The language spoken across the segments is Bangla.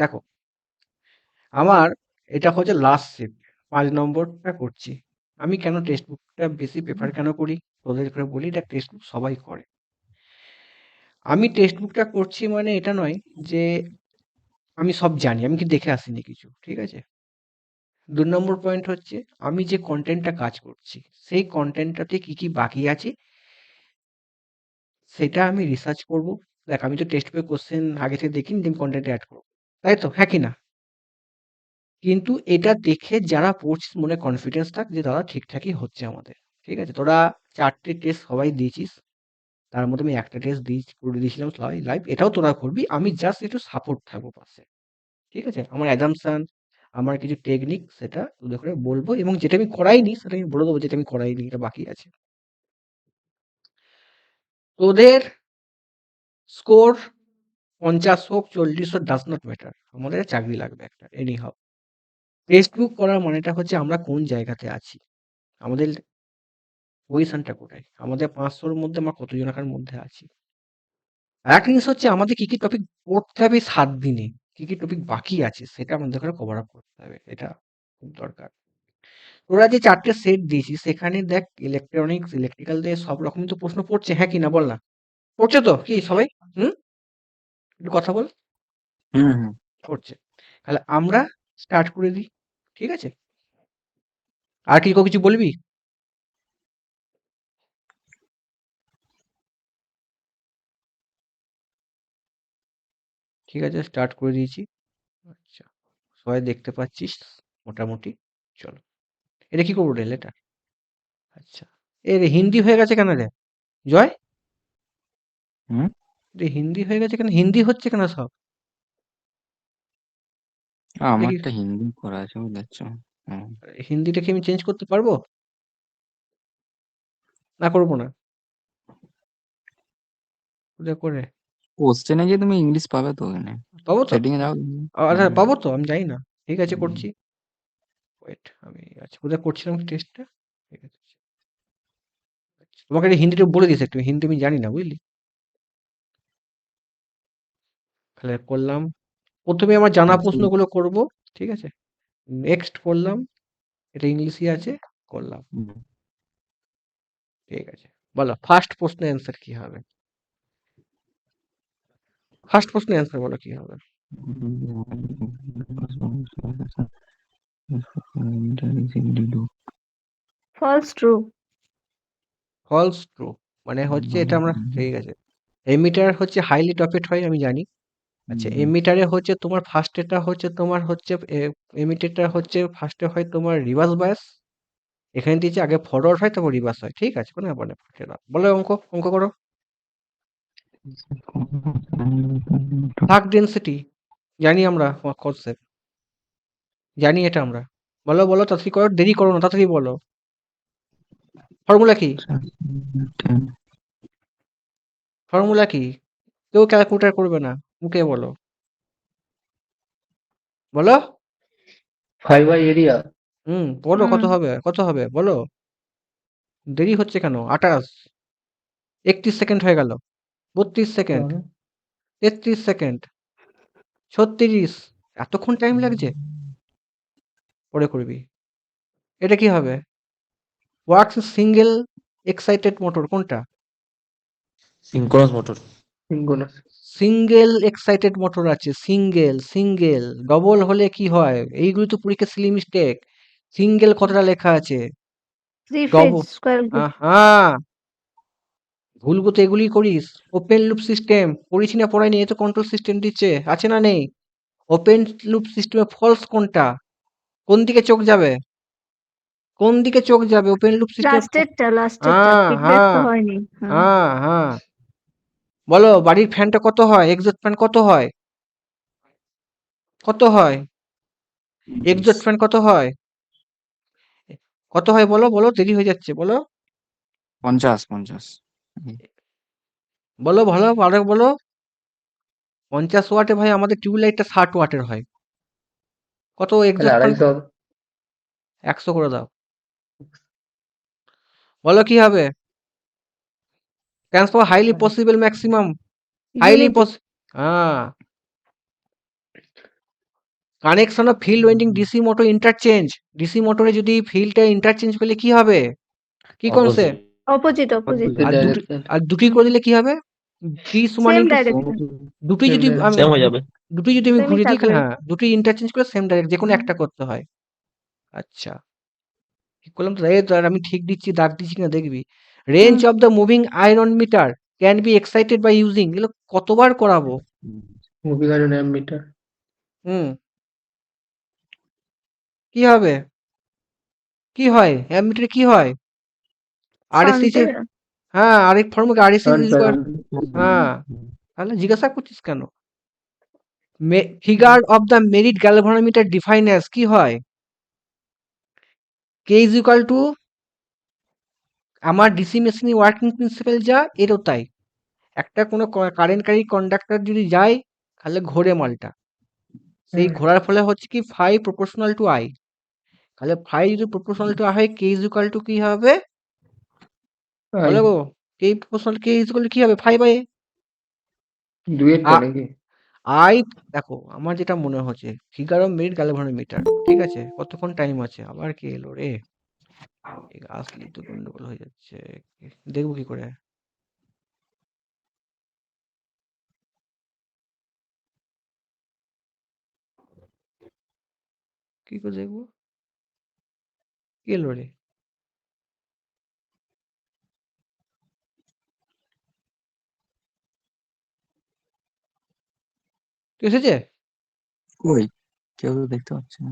দেখো, আমার এটা হচ্ছে লাস্ট শিফট, 5 নম্বরটা করছি। আমি কেন টেক্সট বুকটা বেশি প্রেফার কেন করি? তোদের করে বলি, দেখ টেক্সট বুক সবাই করে। আমি টেক্সট বুকটা করছি মানে এটা নয় যে আমি সব জানি, আমি কি দেখে আসিনি কিছু, ঠিক আছে? ২ নম্বর পয়েন্ট হচ্ছে আমি যে কনটেন্টটা কাজ করছি, সেই কনটেন্টটাতে কি, কি বাকি আছে সেটা আমি রিসার্চ করব। দেখ আমি তো টেক্সট বইয়ের কোয়েশ্চেন আগে থেকে দেখিনি যে আমি কনটেন্টে এড করব। তাই তো? হ্যাঁ কি না? কিন্তু এটা দেখে যারা পড়ছিস মনে কনফিডেন্স থাক যে দাদা ঠিকঠাকই হচ্ছে আমাদের। ঠিক আছে? তোরা ৪ টে টেস্ট সবাই দিয়েছিস। তার মধ্যে আমি একটা টেস্ট করে দিয়েছিলাম লাইভ। এটাও তোরা করবি। আমি জাস্ট একটু সাপোর্ট থাকবো পাশে। ঠিক আছে? আমার অ্যাসাম্পশন, আমার কিছু টেকনিক সেটা তোদের করে বলবো এবং যেটা আমি করাইনি সেটা আমি বলে দেবো যেটা আমি করাইনি, এটা বাকি আছে। তোদের স্কোর ৫০ হোক ৪০ হোক ডাজ নট ম্যাটার। আমাদের চাকরি লাগবে একটা এনি হাউ। টেক্সট বুক করার মানেটা হচ্ছে আমরা কোন জায়গাতে আছি, আমাদের পজিশনটা কোথায়, আমাদের ৫০০-র মধ্যে আমরা কত জনকার মধ্যে আছি। আরেকটা জিনিস হচ্ছে আমাদের কি, কি টপিক পড়তে হবে ৭ দিনে, কি, কি টপিক বাকি আছে সেটা আমাদের করে কভার আপ করতে হবে। এটা খুব দরকার। তোরা যে ৪ টে সেট দিয়েছিস সেখানে দেখ ইলেকট্রনিক্স, ইলেকট্রিক্যাল দিয়ে সব রকমই তো প্রশ্ন পড়ছে, হ্যাঁ কি না বল না? পড়ছে তো? কি সবাই? হুম? একটু কথা বল। হুম হুম পড়ছে। তাহলে আমরা স্টার্ট করে দিই। ঠিক আছে? আর কি কিছু বলবি? ঠিক আছে, স্টার্ট করে দিয়েছি। আচ্ছা, সবাই দেখতে পাচ্ছিস মোটামুটি। চলো। এটা কি করবো রে এটা? আচ্ছা। এ রে হিন্দি হয়ে গেছে কেন রে? জয়? হুম। রে হিন্দি হয়ে গেছে কেন? হিন্দি হচ্ছে কেন সব? এটা কি আমারটা হিন্দি করা আছে বুঝতে। হুম। হিন্দিটা কি আমি চেঞ্জ করতে পারবো? না করবো না? ওটা করে কোশ্চেনে গিয়ে তুমি ইংলিশ পাবে তো এখানে। পাবো তো? সেটিং এ যাও তুমি। আচ্ছা হুম পাবো তো? আমি জানি না। ঠিক আছে হুম। করছি। ওয়েট আমি আচ্ছা কোথায় করছিলাম টেস্টটা? ঠিক আছে। আচ্ছা, তোমাকে এটা হিন্দিটা বলে দিয়েছে একটু, হিন্দি আমি জানি না বুঝলি? তাহলে করলাম। প্রথমে আমার জানা প্রশ্নগুলো করব। ঠিক আছে? নেক্সট করলাম। এটা ইংলিশই আছে। করলাম। হুম। ঠিক আছে। বলো ফার্স্ট প্রশ্নের অ্যান্সার কি হবে? ফার্স্ট প্রশ্নের অ্যান্সার বলো কি হবে? False true. False true. মানে হচ্ছে এটা আমরা ঠিক আছে। এমিটার হচ্ছে হাইলি টপেড হয় আমি জানি। আচ্ছা এমিটারে হচ্ছে তোমার ফার্স্ট এটা হচ্ছে তোমার হচ্ছে এমিটারটা হচ্ছে ফার্স্টে হয় তোমার রিভার্স বায়াস। এখানে দিয়েছে আগে ফরওয়ার্ড হয় তারপর রিভার্স হয়। ঠিক আছে? কোনো ব্যাপার না। বলো অঙ্ক করো। থাক ডেনসিটি জানি আমরা কনসেপ্ট, জানি এটা আমরা। বলো বলো তাড়াতাড়ি করো, দেরি করো না, তাড়াতাড়ি বলো। ফর্মুলা কি? ফর্মুলা কি? কেউ ক্যালকুলেটর করবে না, মুখে বলো। বলো। 5 by area। বলো কত হবে, কত হবে বলো। দেরি হচ্ছে কেন? 28, 31 সেকেন্ড হয়ে গেল, 32 সেকেন্ড, 33 সেকেন্ড, 36, এতক্ষণ টাইম লাগছে? পরে করবি। এটা কি হবে? ওয়ার্কস সিঙ্গেল এক্সাইটেড মোটর কোনটা? Synchronous motor. Synchronous. Single excited motor আছে, সিঙ্গেল। ডবল হলে কি হয়? এইগুলো তো পরীক্ষা সিলি মিস্টেক। সিঙ্গেল কতটা লেখা আছে? Three phase double. Square group. হ্যাঁ, ভুলবো তো এগুলি করিস। ওপেন লুপ সিস্টেম পড়িছি না পড়াইনি? এ তো কন্ট্রোল সিস্টেম দিচ্ছে, আছে না নেই? ওপেন লুপ সিস্টেমে ফলস কোনটা? কোন দিকে চোখ যাবে? কোন দিকে চোখ যাবে ওপেন লুপ সিস্টেম? লাস্টেরটা হ্যাঁ ফিডব্যাক হ্যাঁ তো হয়নি। হ্যাঁ। হ্যাঁ। বলো বাড়ির ফ্যানটা কত হয়, এক্সস্ট ফ্যান কত হয়? কত হয়? এক্সস্ট ফ্যান কত হয়? কত হয় বলো বলো, দেরি হয়ে যাচ্ছে বলো। 50 বলো ভালো আরো বলো। 50 ওয়াটে ভাই আমাদের টিউবলাইটটা 60 ওয়াটের হয়। কত তাহলে এক্সস্ট ফ্যান? 250 হবে। 100 করে দাও। বলো কি হবে? Transfer highly possible maximum. Highly unity. পস হ্যাঁ connection of field winding DC motor interchange, DC মোটরে যদি ফিল্ডটা ইন্টারচেঞ্জ করলে কি হবে, কি কনসেপ্ট? অপোজিট Opposite আর দুটি direction. আর দুটি করে দিলে কি হবে, টি সমান সেম ইন্টু ডাইরেকশন। দুটি Same যদি আমি direction. হয়ে যাবে। দুটি যদি আমি Same ই ঘুরিয়ে দিই থাকবে। হ্যাঁ দুটি ইন্টারচেঞ্জ করে সেম ডাইরেক্ট যে কোনো হুম। একটা করতে হয়। আচ্ছা ঠিক করলাম তো, এই তো আর আমি ঠিক দিচ্ছি দাগ দিচ্ছি কিনা দেখবি। Range of the moving iron meter can be excited by using, এগুলো কতবার করাবো? Moving iron ammeter. হুম কি হবে, কি হয় অ্যামমিটারে কি হয়? আরএসসি শান্তে হ্যাঁ আরেক formula RSC Shunt equal, parameter. হ্যাঁ তাহলে জিজ্ঞাসা করছিস কেন? Figure of the merit galvanometer define as কি হয়? কে ইজ ইকুয়াল টু আমার ডিসি মেশিনের ওয়ার্কিং প্রিন্সিপাল যা এরও তাই, একটা কোনো কারেন্ট ক্যারি কন্ডাক্টর যদি যায় তাহলে ঘোরে মালটা, সেই হুম। ঘোরার ফলে হচ্ছে কি ফাই প্রপোর্শনাল টু আই, তাহলে ফাই যদি প্রপোর্শনাল টু আই হয় কে ইজ ইকুয়াল টু কি হবে I বলো গো, K proportional K is equal to কি হবে ফাই বাই দুয়েরটা নাকি? আই। দেখো আমার যেটা মনে হচ্ছে ফিগার অফ মেরিট গ্যালভানোমিটার, ঠিক আছে কতক্ষণ টাইম আছে, আবার কে এলো রে, আসলি তো গন্ডগোল হয়ে যাচ্ছে, দেখবো কি করে, কি করে দেখবো, কে এলো রে, কে এসেছে? কই? কেউ তো দেখতে পাচ্ছি না।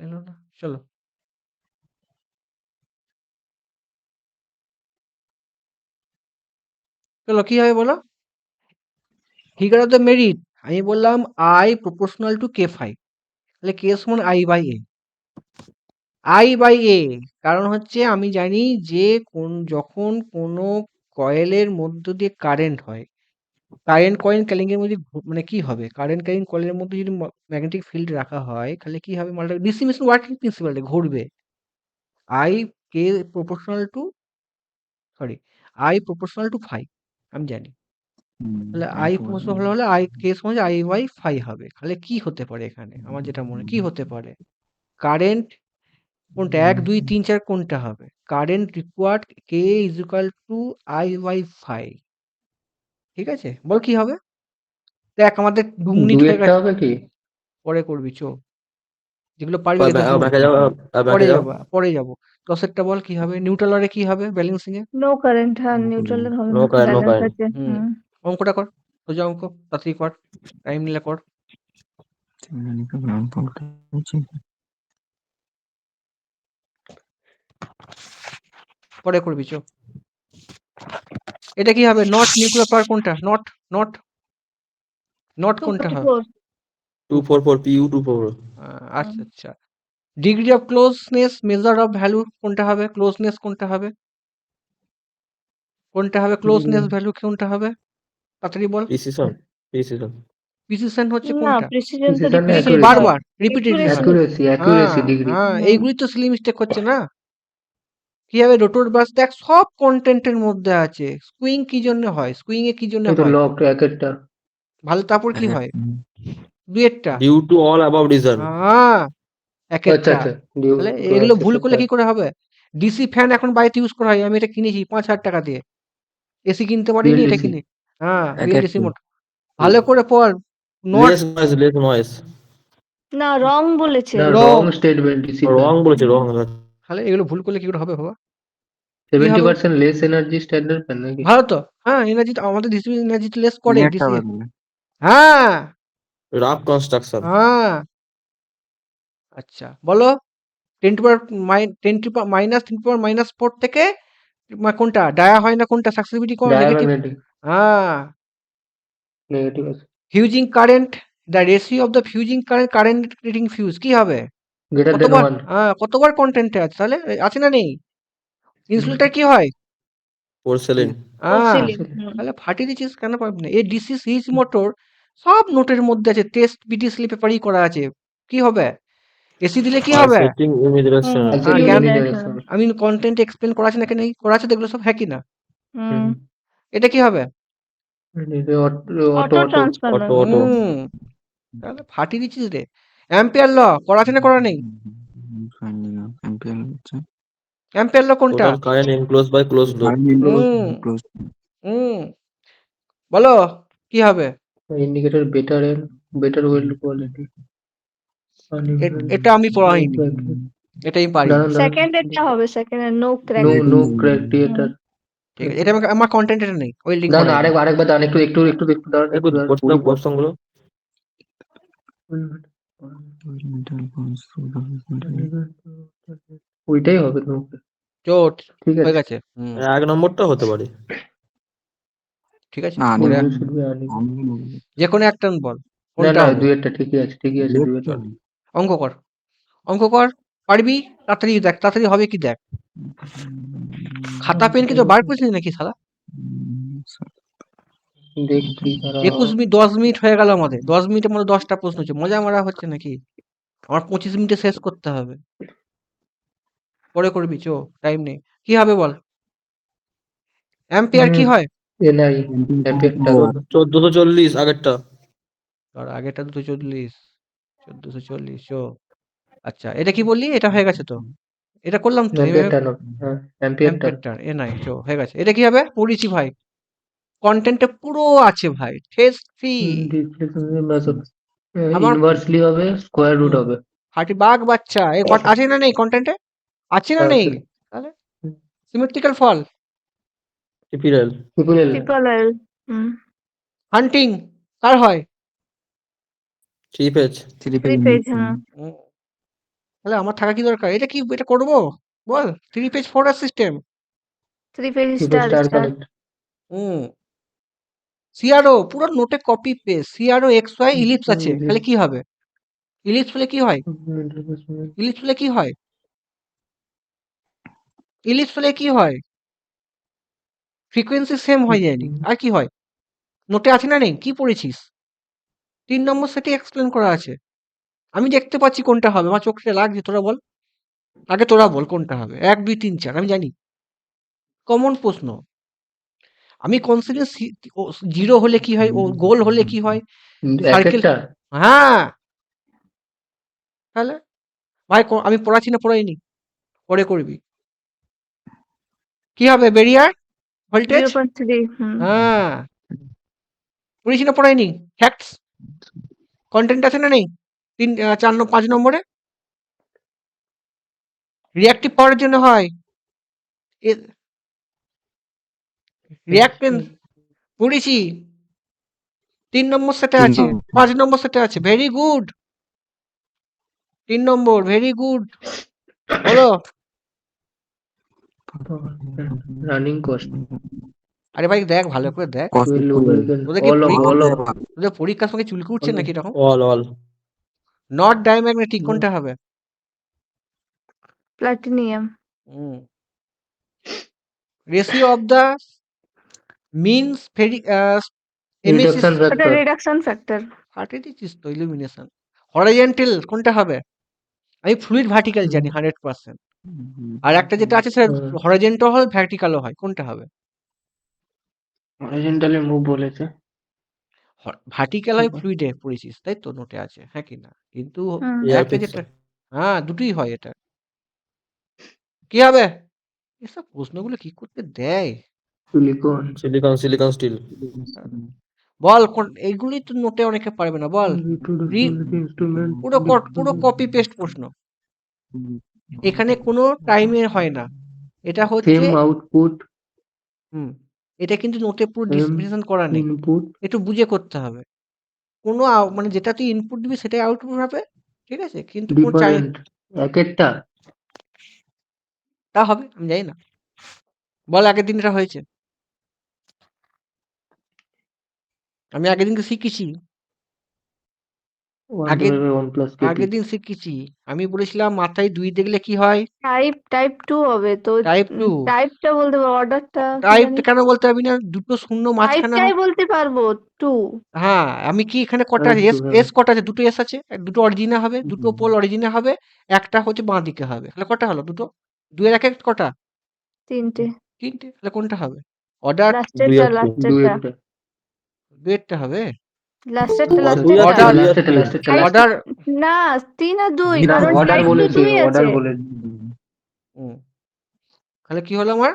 এলো না, চলো চলো কি হবে বলো, ফিগার অফ দ্য মেরিট আমি বললাম I proportional to K phi, তাহলে কে সমান I by A, I by A, কারণ হচ্ছে আমি জানি যে যখন কোনো কয়েলের মধ্য দিয়ে কারেন্ট হয়, কারেন্ট কয়েল ক্যালিংয়ের মধ্যে মানে কি হবে, কারেন্ট ক্যারিং কয়েলের মধ্যে যদি ম্যাগনেটিক ফিল্ড রাখা হয় তাহলে কি হবে মালটা ডিসি মেশিন ওয়ার্কিং প্রিন্সিপাল ঘুরবে, আই কে proportional to sorry I proportional to phi আমি জানি, তাহলে আই প্রপোর্শনাল হলে আই কে সমান আই বাই ফাই হবে, তাহলে কি হতে পারে এখানে আমার যেটা মনে কি হতে পারে, কারেন্ট কোনটা 1 2 3 4 কোনটা হবে, কারেন্ট রিকোয়ার্ড কে is equal to I by phi, ঠিক আছে বল কি হবে, দেখ আমাদের 2 মিনিট হয়ে দুয়েরটা গেছে, হবে কি? পরে করবি চো, যেগুলো পারবি দেখে বল, পরে যাবো 10এরটা বল কি হবে, নিউট্রাল কি হবে ব্যালেন্সিং এ, নো কারেন্ট, হ্যাঁ নিউট্রালের হবে No না, current, no ব্যালেন্স current. আছে। হুম অঙ্কটা কর, সোজা অঙ্ক তাড়াতাড়ি কর, টাইম নিলে কর, পরে করবি চো। এটা কি হবে, নট নিউক্লিয়ার পাওয়ার কোনটা, নট নট নট কোনটা হবে, 244 244 PU 244. আচ্ছা আচ্ছা, degree of closeness measure of value কোনটা হবে, ক্লোজনেস কোনটা হবে, কোনটা হবে ক্লোজনেস ভ্যালু কোনটা হবে, তাড়াতাড়ি বল, Precision. Precision. প্রিসিশন হচ্ছে না কোনটা, প্রিসিশন তো Precision না রিপিটেড accuracy? বারবার রিপিটেডলি হয়, Accuracy, হ্যাঁ accuracy degree. হ্যাঁ এইগুলি তো সিলি মিস্টেক হচ্ছে না, কি হবে রোটর বাস দেখ সব কন্টেন্টের মধ্যে আছে, স্কুইং কি জন্য হয়, স্কুইং এ কি জন্য ওই তো হয়, লক এক একটা। ভালো তারপর কি হয়, দুয়েরটা, Due to all above reason. হ্যাঁ এক আচ্ছা একটা, আচ্ছা তাহলে এগুলো আচ্ছা ভুল করলে আচ্ছা কি করে হবে, ডিসি ফ্যান এখন বাড়িতে ইউজ করা হয়, আমি এটা কিনেছি 5,000 টাকা দিয়ে, এসি কিনতে পারিনি এটা বিএলডিসি। কিনে, হ্যাঁ এক বিএলডিসি একটা। মোটর, ভালো করে পড়, not Less noise, less noise. না রং বলেছে। না Wrong. রং স্টেটমেন্ট ডিসি ফ্যান। Wrong বলেছে, wrong. তাহলে এগুলো ভুল করলে কি করে হবে বাবা, 70% লেস এনার্জি স্ট্যান্ডার্ড ফ্যান নাকি? ভালো তো, হ্যাঁ এনার্জি আমাদের ডিসি এনার্জি লেস করে Net ডিসি, হবে তাহলে। হ্যাঁ Rough construction. হ্যাঁ আচ্ছা বলো 10 to power minus 10 to power minus 4 থেকে কোনটা ডায়া হয় না, কোনটা সাকসিবিলিটি কোন নেগেটিভ, ডায়াম্যাগনেটিক হ্যাঁ নেগেটিভ আছে। Fusing current the ratio of the fusing current current rating fuse কি হবে, গ্রেটার দেন কতবার 1। হ্যাঁ কতবার কন্টেন্টে আছে তাহলে আছে না নেই, ইনসুলেটর কি হয়, Porcelain. হ্যাঁ Porcelain, তাহলে ফাটিয়ে দিচ্ছিস কেন পারবি না, এই ডিসি সিরিজ মোটর সব নোটের মধ্যে আছে, টেস্ট বিটি স্লিপ পেপারই করা আছে, কি হবে এসি দিলে কি হবে, Setting image direction. হ্যাঁ Unit জ্ঞান direction. আমি কন্টেন্ট এক্সপ্লেন করা আছে না কেন করা আছে দেখলো সব হ্যাঁ কি না, হুম এটা কি হবে, অটো অটো ট্রান্সফরমার। Auto. হুম তাহলে ফাটিয়ে দিচ্ছিস রে, অ্যাম্পিয়ার ল করা আছে না করা নেই? Finding out ampere হচ্ছে অ্যাম্পিয়ার ল কোনটা? Total current enclosed by closed loop. current enclosed hmm closed হুম বলো কি হবে? ইন্ডিকেটর বেটার ওয়েল্ড কোয়ালিটি এটা আমি পড়াইনি, এটা আমি পারি। সেকেন্ড এটা হবে, সেকেন্ড নো ক্র্যাক। নো ক্রাইটেরিয়াটার ঠিক আছে, এটা আমার কন্টেন্ট এটা নেই, ওই লিঙ্ক না করা নেই। আরেকবার দাঁড়ান একটু দাঁড়ান একটু পড়তে দাও question গুলো। metal bonds through the material. ওইটাই হবে নো চোট ঠিক হয়ে আছে গেছে। হুম 1 নম্বরটা হতে পারে। ঠিক আছে, না, পরে আমি যে কোনো একটা বল না কোনটা হবে? দুইটা ঠিকই আছে দুইটা অঙ্ক কর, অঙ্ক কর, পারবি? তাড়াতাড়ি দেখ, তাড়াতাড়ি হবে কি দেখ। খাতা পেন কি তো বার করেছিস নাকি শালা? দেখছি 21 মিনিট 10 মিনিট হয়ে গেল আমাদের, 10 মিনিটের মধ্যে 10টা প্রশ্ন হচ্ছে, মজা মারা হচ্ছে নাকি? আমার 25 মিনিটে শেষ করতে হবে, পরে করবি চো, টাইম নেই। কি হবে বল? অ্যাম্পিয়ার কি হয়? এনআই অ্যাম্পিয়ারটা 1440 আগেরটা। আর আগেরটা 240, 1440 চো। আচ্ছা এটা কি বললি? এটা হয়ে গেছে তো, এটা করলাম তো, অ্যাম্পিয়ারটা না অ্যাম্পিয়ারটা অ্যাম্পিয়ারটা এ নাই চো হয়ে গেছে। এটা কি হবে? পড়েছি ভাই, কন্টেন্টে পুরো আছে ভাই, টেস্ট ফ্রি। আমার ইনভার্সলি হবে স্কয়ার রুট হবে হাঁটি বাঘ বাচ্চা আছে না নেই কন্টেন্টে? আছে না নেই? আছে। তাহলে সিমেট্রিক্যাল ফল, TPL ট্রিপল এল। হান্টিং কার হয়? 3 page। Three page. উম, তাহলে আমার থাকা কি দরকার? এটা কি, এটা করবো বল? 3 page folder system. Three page star star. Connect hmm CRO পুরো নোটে copy paste, CRO X Y ellipse আছে, তাহলে কি হবে? ইলিপস হলে কি হয়? ইলিপস হলে কি হয়? ইলিপস হলে কি হয়? ফ্রিকোয়েন্সি সেম হয়ে যায়নি, আর কি হয়? নোটে আছে না নেই? কি পড়েছিস? 3 নম্বর সেটে এক্সপ্লেন করা আছে, আমি দেখতে পাচ্ছি কোনটা হবে, আমার চোখে লাগছে। তোরা বল, আগে তোরা বল কোনটা হবে। 1 2 3 4 আমি জানি, কমন প্রশ্ন। আমি কনসিডার 0 হলে কি হয়, ও গোল হলে কি হয়, সার্কেল। একটা হ্যাঁ তাহলে ভাই আমি পড়াচ্ছি না পড়াইনি, পরে করবি। কি হবে? Barrier voltage. 0.3। হ্যাঁ পড়েছি না পড়াইনি? ফ্যাক্টস কন্টেন্ট আছে না নেই? 5 নম্বরে রিঅ্যাক্টিভ পাওয়ারের জন্য হয় রিঅ্যাক্টেন্স, পড়েছি। 3 নম্বর সেটে আছে, 5 নম্বর সেটে আছে। ভেরি গুড, 3 নম্বর ভেরি গুড। বলো। রানিং কস্ট আরে ভাই দেখ ভালো করে দেখ, তোদের কি তোদের পরীক্ষার সঙ্গে চুলকে উঠছে নাকি এরকম? all নট ডায়াম্যাগনেটিক কোনটা হবে? Platinum. Ratio of the means reduction ওটা ফ্যাক্টর রিডাকশন ফ্যাক্টর। ফাটিয়ে দিচ্ছিস তো, ইলুমিনেশন। হরাইজন্টাল কোনটা হবে? আমি ফ্লুইড ভার্টিক্যাল জানি 100%, আর একটা যেটা আছে সেটা হরাইজন্টাল হয় ভার্টিক্যালও হয়, কোনটা হবে? হরিজন্টালি মুভ বলেছে ভার্টিক্যাল হয় ফ্লুইডে পড়েছিস তাই তো, নোটে আছে হ্যাঁ কি না? কিন্তু air একটা যেটা, pixel। হ্যাঁ দুটোই হয়। এটা কি হবে? এসব প্রশ্নগুলো কি করতে দেয়? silicon steel। বল কোন, এইগুলি তো নোটে অনেকে পারবে না। বল পুরো কপি পেস্ট প্রশ্ন, এখানে কোনো টাইমের হয় না। এটা হচ্ছে সেম আউটপুট এটা কিন্তু নোটে পুরো Same ডিসক্রিপশন করা নেই, ইনপুট একটু বুঝে করতে হবে। কোনো মানে যেটা তুই ইনপুট দিবি সেটাই আউটপুট হবে, ঠিক আছে? কিন্তু কোনো ডিফারেন্ট এক একটা তা হবে আমি জানি না। বল আগের দিন এটা হয়েছে, আমি আগের দিনকে শিখেছি, 1 আগের divided by 1 plus kT আগের দিন শিখেছি। আমি বলেছিলাম মাথায় 2 দেখলে কি হয়? টাইপ 2 হবে তো। টাইপ 2। টাইপটা বলতে পারবো, অর্ডারটা টাইপ কেন বলতে পারবি না? দুটো শূন্য মাঝখানে টাইপটাই বলতে পারবো 2। হ্যাঁ আমি কি এখানে কটা Type এস 2, হ্যাঁ। এস কটা আছে? দুটো এস আছে, দুটো অরিজিনে হবে, দুটো পোল অরিজিনে হবে, একটা হচ্ছে বাঁ দিকে হবে। তাহলে কটা হলো? দুটো, 2 এর একে কটা? 3টে। 3টে। তাহলে কোনটা হবে? অর্ডার লাস্টেরটা 2 লাস্টেরটা। ডুয়েটটা 2 এরটা হবে। লাস্টেরটা দুই আছে, Order- দুই আছে। লাস্টেরটা অর্ডার না 3 আর 2 না কারণ অর্ডার টাইপ 2 বলেছে 2 অর্ডার আছে। বলেছে তাহলে কি হলো আমার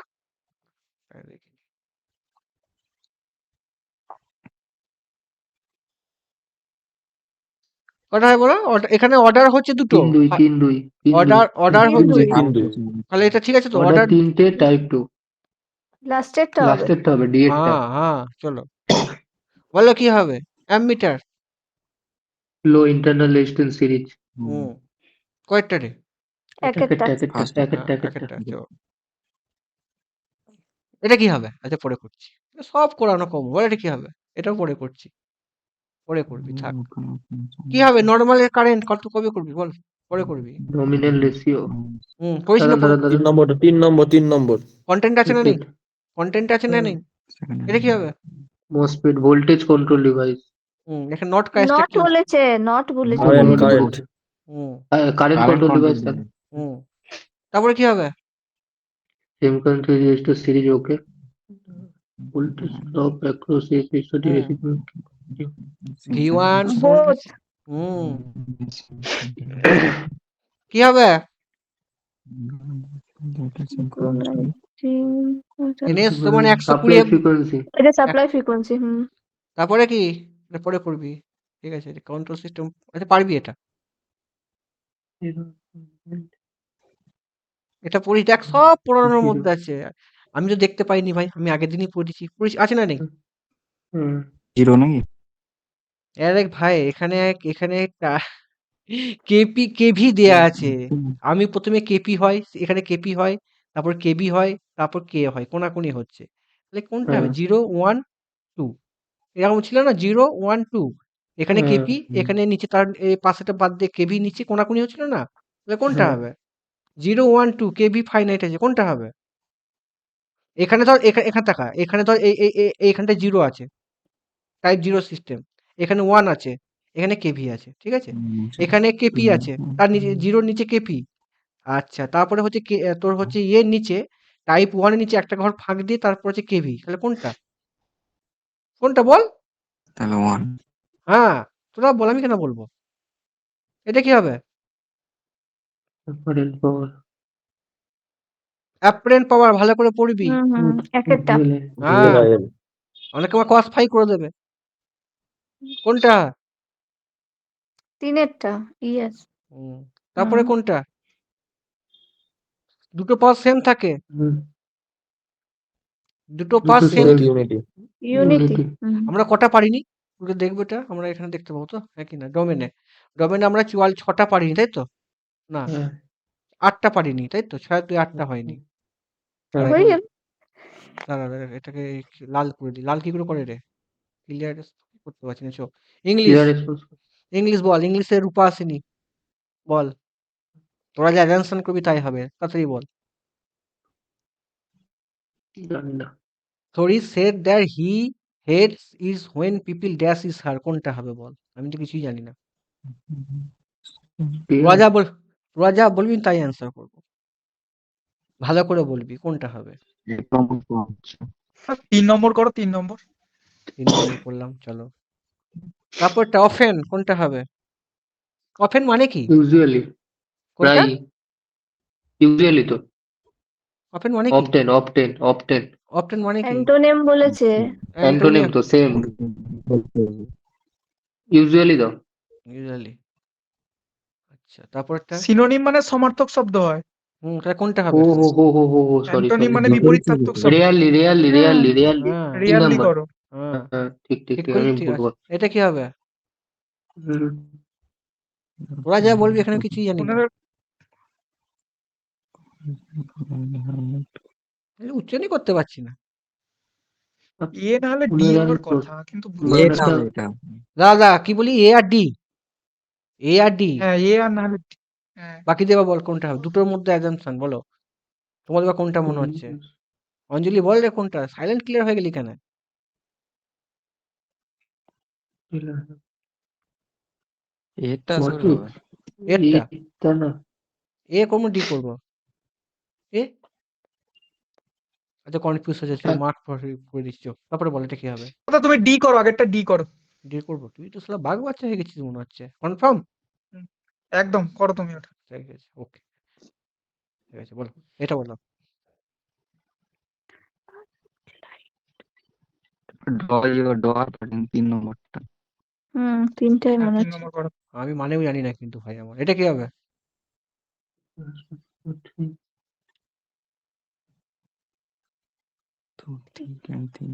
কটা হয় বলো এখানে অর্ডার হচ্ছে দুটো 3-2 অর্ডার তিন হচ্ছে দুই। তিন দুই। তাহলে এটা ঠিক আছে তো অর্ডার অর্ডার 3টে টাইপ 2 লাস্টেরটা হবে। লাস্টেরটা হবে ডিএরটা হ্যাঁ চলো বলো কি হবে অ্যামমিটার লো ইন্টারনাল রেজিস্ট্যান্স সিরিজ কয়েকটা রে একেরটা। একটা চলো। এটা কি হবে আচ্ছা পরে করছি সব করানো কম বল এটা কি হবে এটাও পরে করছি পরে করবি থাক কি হবে নর্মাল কারেন্ট কত কবে করবি বল পরে করবি নমিনাল রেশিও করিস না তিন নম্বর, তিন নম্বর। কন্টেন্ট আছে না নেই কন্টেন্ট আছে না নেই এটা কি হবে মসফেট ভোল্টেজ কন্ট্রোল ডিভাইস এখানে নট কারেন্ট নট বলেছে, নট বলেছে। কারেন্ট। কারেন্ট কন্ট্রোল ডিভাইস তারপরে কি হবে same current resistor series okay voltage drop across a V1 Both. কি হবে NS সমান 120 সাপ্লাই ফ্রিকোয়েন্সি এটা সাপ্লাই ফ্রিকোয়েন্সি। তারপরে কি এটা পরে করবি ঠিক আছে কন্ট্রোল সিস্টেম আচ্ছা পারবি এটা পড়ি দেখ সব পড়ানোর মধ্যে আছে আমি তো দেখতে পাইনি ভাই আমি আগের দিনই পড়েছি আছে না নেই জিরো নাকি আরে ভাই এখানে একটা কেভি দেয়া আছে আমি প্রথমে কেপি হয় এখানে কেপি হয় তারপর কেবি হয় তারপর কে হয় কোনাকুনি হচ্ছে তাহলে কোনটা হবে 0 1 2 এরকম ছিল না 0 1 2 এখানে কেপি এখানে নিচে তার এই পাশেটা বাদ দিয়ে কেভি নিচে কোনাকুনি হচ্ছিল না তাহলে কোনটা হবে 0 1 2 কেভি ফাইনাইট আছে কোনটা হবে এখানে ধর এখানে টাকা এখানে ধর এইখানটা 0 আছে টাইপ 0 সিস্টেম এখানে 1 আছে এখানে কেভি আছে ঠিক আছে এখানে কেপি আছে তার নিচে 0 নিচে কেপি আচ্ছা তারপরে হচ্ছে তোর হচ্ছে এর নিচে টাইপ 1 এর নিচে একটা ঘর ফাঁক দিয়ে তারপর হচ্ছে কেভি তাহলে কোনটা বল তাহলে ওয়ান হ্যাঁ তোরা বল আমি কেন বলবো এটা কি হবে কারেন্ট পাওয়ার অ্যাপারেন্ট পাওয়ার ভালো করে পড়বি একেরটা। হ্যাঁ অনেকে আমার ক্রস ফাই করে দেবে কোনটা তিনেরটা ইয়েস। তারপরে কোনটা দুটো পাওয়ার সেম থাকে দুটো পাওয়ার সেম ইউনিটি। আমরা কটা পারিনি পুরো দেখবো এটা আমরা এখানে দেখতে পাবো তো হ্যাঁ কি না ডোমেনে আমরা 6টা পারিনি তাই তো না 8টা পারিনি তাই তো 6 2 8টা হয়নি হয়ে গেল। দাঁড়া এটাকে লাল করে দিই লাল কি করে রে ক্লিয়ার করতে পারছি না ইংলিশ বল ইংলিশে রূপা আসেনি বল তোরা যা অ্যাজাম্পশন করবি তাই হবে তাড়াতাড়ি বল theory said that he heads is when people dash is her কোনটা হবে বল আমি তো কিছুই জানি না তোরা যা বলবি তাই অ্যান্সার করব ভালো করে বলবি কোনটা হবে 3 নম্বর করো 3 নম্বর 3 নম্বর করলাম চলো তারপরটা অফেন কোনটা হবে অফেন মানে কি ইউজুয়ালি কোনটা ইউজুয়ালি তো অফেন মানে কি অপটেন মানে কি অ্যান্টোনিম বলেছে। অ্যান্টোনিম তো সেম ইউজুয়ালি তো ইউজুয়ালি আচ্ছা তারপরটা সিনোনিম মানে সমার্থক শব্দ হয়। তাহলে কোনটা হবে সরি অ্যান্টোনিম মানে বিপরীতার্থক শব্দ। রিয়ালি হ্যাঁ রিয়ালি করো। হ্যাঁ ঠিক করে, আমি ঠিক ভুল আছে। এটা কি হবে তোরা যা বলবি এখানে কিছুই জানি না উচ্চারণই করতে পারছি না এ না হলে ডি হওয়ার কথা কিন্তু এটা হবে এটা দাদা কি বলি এ আর ডি হ্যাঁ এ আর না হলে D। হ্যাঁ বাকি দেবা বল কোনটা হবে দুটোর মধ্যে অ্যাজাম্পশন বলো তোমাদের বা কোনটা মনে হচ্ছে অঞ্জলি বল রে কোনটা সাইলেন্ট ক্লিয়ার হয়ে গেলি কেন এটা আসলে হবে এরটা না এ করবো ডি করবো এ আচ্ছা কনফিউজ হয়ে যাচ্ছে মার্ক করে দিচ্ছ তারপরে বল এটা কি হবে দাদা তুমি ডি করো আগেরটা ডি করো ডিল করবো? তুই তো শালা বাঘ বাচ্চা হয়ে গেছিস মনে হচ্ছে। কনফার্ম? একদম করো তুমি ওটা। ঠিক আছে, ওকে। ঠিক আছে, বলো। এটা বলো। ডর পাঠান 3 নম্বরটা। তিনটাই হ্যাঁ, মনে 3 হচ্ছে। নম্বর করো। আমি মানেও জানি না কিন্তু ভাই আমার। এটা কি হবে? তো ঠিক and thin.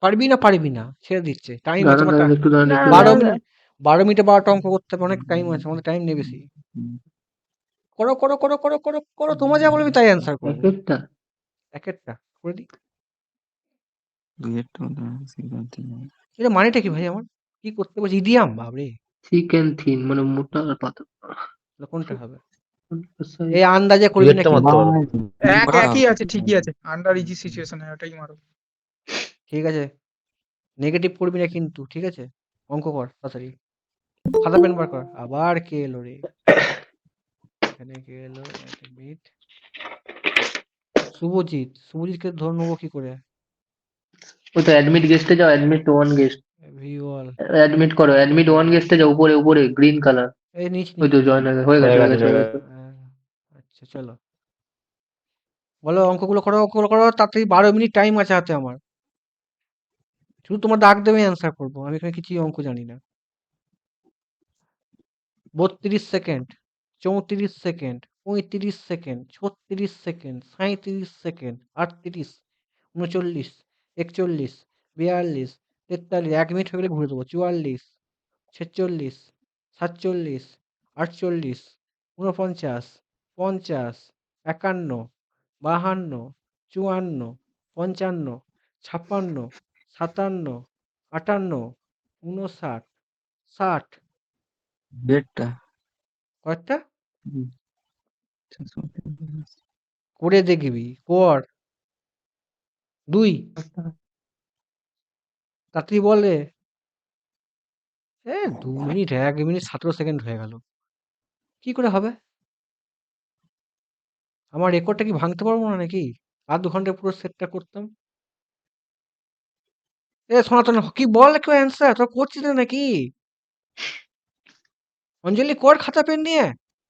পারবি না পারবি না? ছেড়ে দিচ্ছে। টাইম আছে দাঁড়ান আমার দাঁড়ান একটু দাঁড়ান না, একটু না, 12 দাঁড়ান। না, মিনিট 12 মিনিটে 12টা অঙ্ক করতে হবে, অনেক টাইম আছে। আমাদের টাইম নেই বেশি। হুম, করো, করো, করো, করো, করো, করো। তোমরা যা বলবে তাই অ্যান্সার এক করবো। একটা একেরটা করে দিই। দুইয়েরটা হলো second thing. এটা মানেটা কি ভাই আমার? কি করতে বলছি? ইডিয়াম বাবরে! থিক অ্যান্ড থিন মানে মোটা আর পাতলা। তাহলে কোনটা হবে? Size. এই আন্দাজে করবি না দুইয়েরটা কিন্তু। মারতে পারো। একই আছে, ঠিকই আছে। আন্ডার ইজি সিচুয়েশন ওটাই মারো। ঠিক আছে। নেগেটিভ করবি না কিন্তু, ঠিক আছে? অঙ্ক কর তাড়াতাড়ি। খাতা পেন বার কর। আবার কে এলো রে? এখানে কে এলো? একটা মিনিট। শুভজিৎ। শুভজিৎকে ধরে নেবো কি করে? ওই তো অ্যাডমিট গেস্টে যাও, অ্যাডমিট ওয়ান গেস্ট, ভিওয়াল। অ্যাডমিট করো, অ্যাডমিট ওয়ান গেস্টে যাও, উপরে উপরে গ্রিন কালার। এই নিচ ওই নিচ তো নিচ। জয়েন হয়ে গেছে হয়ে হয়ে গেছে, গেছে হয়ে হয়ে গেছে। গেছে। আচ্ছা চলো। বলো অঙ্কগুলো করো, অঙ্কগুলো করো। তাড়াতাড়ি 12 মিনিট টাইম আছে হাতে আমার। শুধু তোমার দাগ দেবে অ্যান্সার করবো। আমি এখানে কিছুই অঙ্ক জানি না। 32 second, 34 second, 35 second, 36 second, 37 second, 38, 39, 41, 42, 43, 1 minute হয়ে গেলে ঘুরে দেবো। 44, 46, 47, 48, 49, 50, 51, 52, 54, 55, 56, 57, 58, 59, 60। ডেটটা কয়েকটা? হুম, করে দেখবি। কর। 2। তাড়াতাড়ি বলে। 2 মিনিট, 1 মিনিট 17 সেকেন্ড হয়ে গেল। কি করে হবে? আমার রেকর্ডটা কি ভাঙতে পারবো না নাকি? আর 2 ঘন্টায় পুরো সেটটা করতাম। সনাতন কি বল একটু অ্যান্সার। তোরা করছিস না নাকি? অঞ্জলি কর খাতা পেন নিয়ে।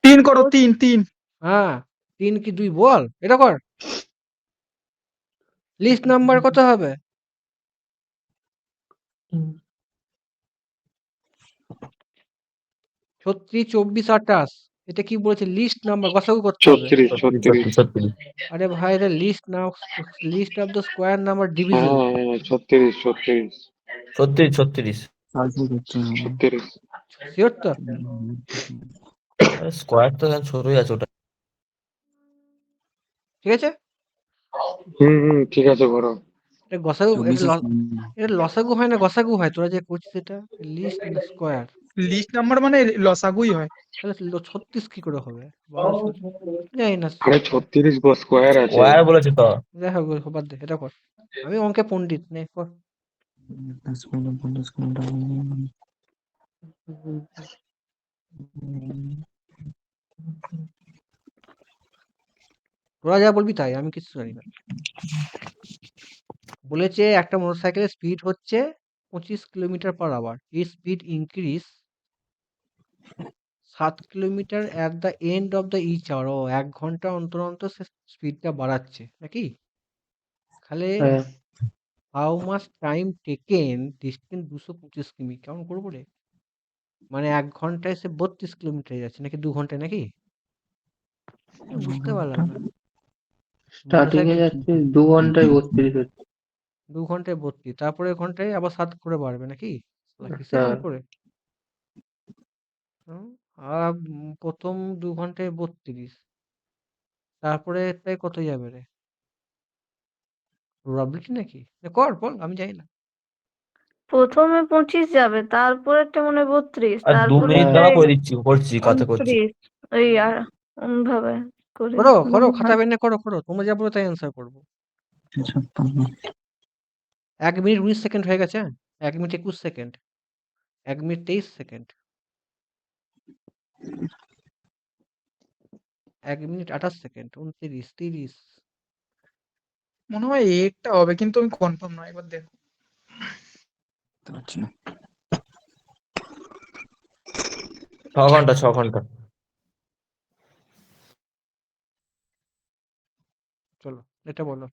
3 করো, 3। হ্যাঁ, 3 কি 2 বল। এটা কর। লিস্ট নাম্বার কত হবে? 36, 24, 28। এটা কি বলেছে? লিস্ট নাম্বার গসাগু করতে হবে। 36, 36। আরে ভাই এটা লিস্ট নাও, list of the square number divisible. 36। সার্চও করতে হবে। শিওর তো? স্কোয়ার তো এখন ছোটই আছে ওটা। ঠিক আছে? ঠিক আছে করো। এটা গসাগু, 24 এটা লসাগু হয় না গসাগু হয়? তোরা যে করছিস এটা লিস্ট না স্কোয়ার? লিস্ট নাম্বার মানে লসাগুই হয়। তাহলে 36 কি করে হবে? 12 জানি না। আরে 36 গো স্কোয়ার আছে। স্কোয়ার বলেছে তো। যাই হোক বাদ দে, এটা কর। আমি অঙ্কে পণ্ডিত নে কর। তোরা যা বলবি তাই, আমি কিছু জানি না। বলেছে একটা মোটরসাইকেলের স্পিড হচ্ছে 25 কিলোমিটার পার আওয়ার। এই speed increase 7 kilometre at the end of the each hour. ও 1 ঘন্টা অন্তর অন্তর সে স্পিডটা বাড়াচ্ছে নাকি? তাহলে হ্যাঁ how much time taken distance 225 কিমি। কেমন করবো রে? মানে 1 ঘন্টায় সে 32 কিলোমিটার যাচ্ছে নাকি 2 ঘন্টায় নাকি? বুঝতে পারলাম না। স্টার্টিং এ যাচ্ছে 2 ঘন্টায় 32 হচ্ছে। 2 ঘন্টায় 32, তারপরে ঘন্টায় আবার 7 করে বাড়বে নাকি? কিসে হ্যাঁ বার করে? আর প্রথম 2 ঘন্টায় 32, তারপরে তাই কত যাবে রে? প্রবাবিলিটি নাকি? কর বল, আমি জানি না। প্রথমে 25 যাবে, তারপরেরটা মনে হয় 32, আর 2 মিনিট তারপরেরটা দাঁড়া করে দিচ্ছি, করছি কথা করছি। 29। ওই আর ভাবে করে করো করো, মনে খাতা হয়। পেনে করো করো। তোমরা যা বলো তাই অ্যান্সার করবো। 1 মিনিট 19 সেকেন্ড হয়ে গেছে। 1 minute 21 second, 1 minute 23 second. 1 minute 28 second 29 30 মনে হয় একটা হবে, কিন্তু আমি কনফার্ম নয়, একবার দেখো। বুঝতে পারছি না। 6 ঘন্টা 6 ঘন্টা। চলো এটা বলো।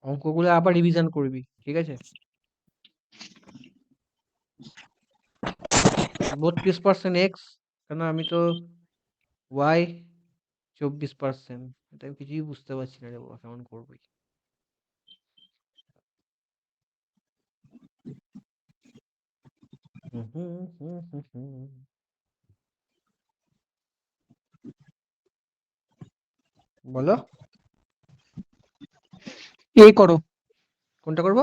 অঙ্কগুলো আবার রিভিশন করবি, ঠিক আছে? 32% এক্স, কেন আমি তো ওয়াই 24%, এটা আমি কিছুই বুঝতে পারছি না রে বাবা, কেমন করবি? বলো এই করো, কোনটা করবো?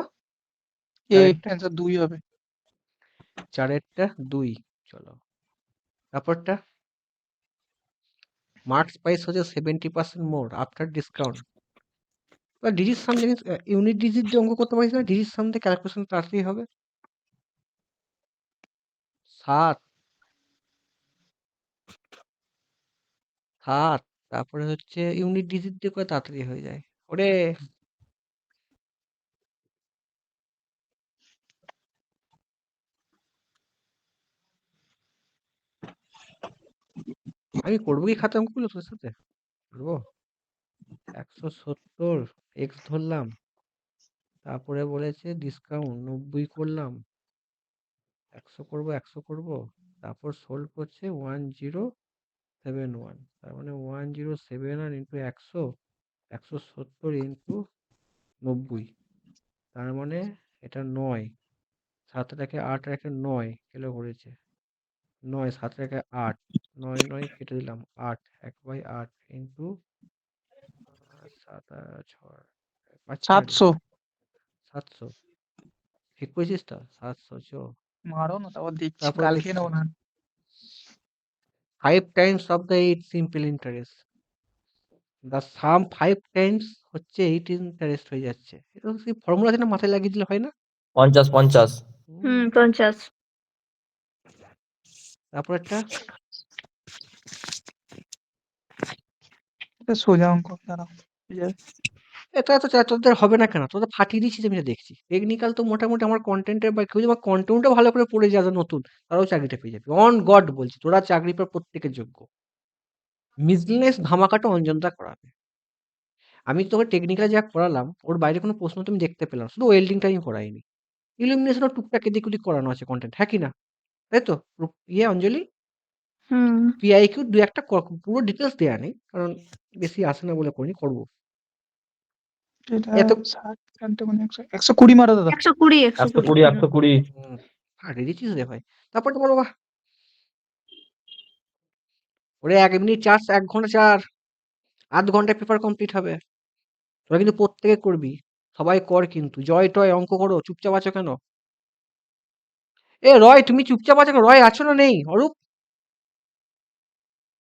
এই চারেরটা অ্যান্সার 2 হবে। 4-এরটা 2, চলো। তারপরটা মার্কস প্রাইস হচ্ছে 70% মোর আফটার ডিসকাউন্ট। ডিজিট সাম জানিস, ইউনিট ডিজিট দিয়ে অঙ্ক করতে পারিস না? ডিজিট সাম দিয়ে ক্যালকুলেশন তাড়াতাড়ি হবে। 7 7, তারপরে হচ্ছে ইউনিট ডিজিট দিয়ে করে তাড়াতাড়ি হয়ে যায়। ওরে আমি করবো কি খাতা অঙ্কগুলো তোর সাথে? করবো 170 এক্স ধরলাম, তারপরে বলেছে ডিসকাউন্ট 90 করলাম, 100 করবো 100 করবো, তারপর সোল্ড করছে 1071, তার মানে 1071 ইন্টু 100, 170 ইন্টু 90, তার মানে এটা 9, 7 রেখে 8 রেখে 9 কিলো করেছে, 9 7 রেখে 8, 9 9 কেটে দিলাম 8, 1/8 ইন্টু 7 6 পাচ্ছি না রে 700 700, ঠিক করেছিস তো? 700 মারো না, তারপর দেখছি, তারপর কালকে দেখছি নেবো না। 5 times of the 8 simple interest, the sum 5 times হচ্ছে 8 ইন্টারেস্ট হয়ে যাচ্ছে। এটা কি ফর্মুলা যেটা মাথায় লাগিয়ে দিলে হয় না? 50 50। তারপর একটা এটা সোজা অঙ্ক, দাঁড়াও। ঠিক আছে। এটা তো তোদের হবে না কেন? তোদের ফাটিয়ে দিচ্ছিস আমি এটা দেখছি। টেকনিক্যাল তো মোটামুটি আমার কন্টেন্টের বা কেউ যদি আমার কন্টেন্টটা ভালো করে পড়ে যারা নতুন, তারাও চাকরিটা পেয়ে যাবে। অন গড বলছি, তোরা চাকরি পাওয়ার প্রত্যেকের যোগ্য। মিসলেনিয়াস ধামাকাটা অঞ্জনদা করাবে। আমি তোকে টেকনিক্যাল যা করালাম ওর বাইরে কোনো প্রশ্ন তুমি দেখতে পেলাম না। শুধু ওয়েল্ডিংটা আমি করাইনি। ইলুমিনেশনও টুকটাক এদিক ওদিক করানো আছে কন্টেন্ট, হ্যাঁ কি না? তাই তো? অঞ্জলি? হুম। পিআইকিউ ২-১ টা পুরো ডিটেইলস দেয়া নেই। কারণ বেশি আসে না বলে করিনি, করব। এটা এত 60 ঘন্টা মানে 120 মারো দাদা। 120 120। 120 120। ফাটিয়ে দিচ্ছিস রে ভাই। তারপরটা বলো বাহ। ওরে ১ মিনিট ৪, ১ ঘন্টা ৪, আধ ঘন্টায় পেপার কমপ্লিট হবে। তোরা কিন্তু প্রত্যেকে করবি। সবাই কর কিন্তু। জয় টয় অঙ্ক করো, চুপচাপ আছো কেন? এ রয় তুমি চুপচাপ আছো কেন? রয় আছো না নেই? অরূপ?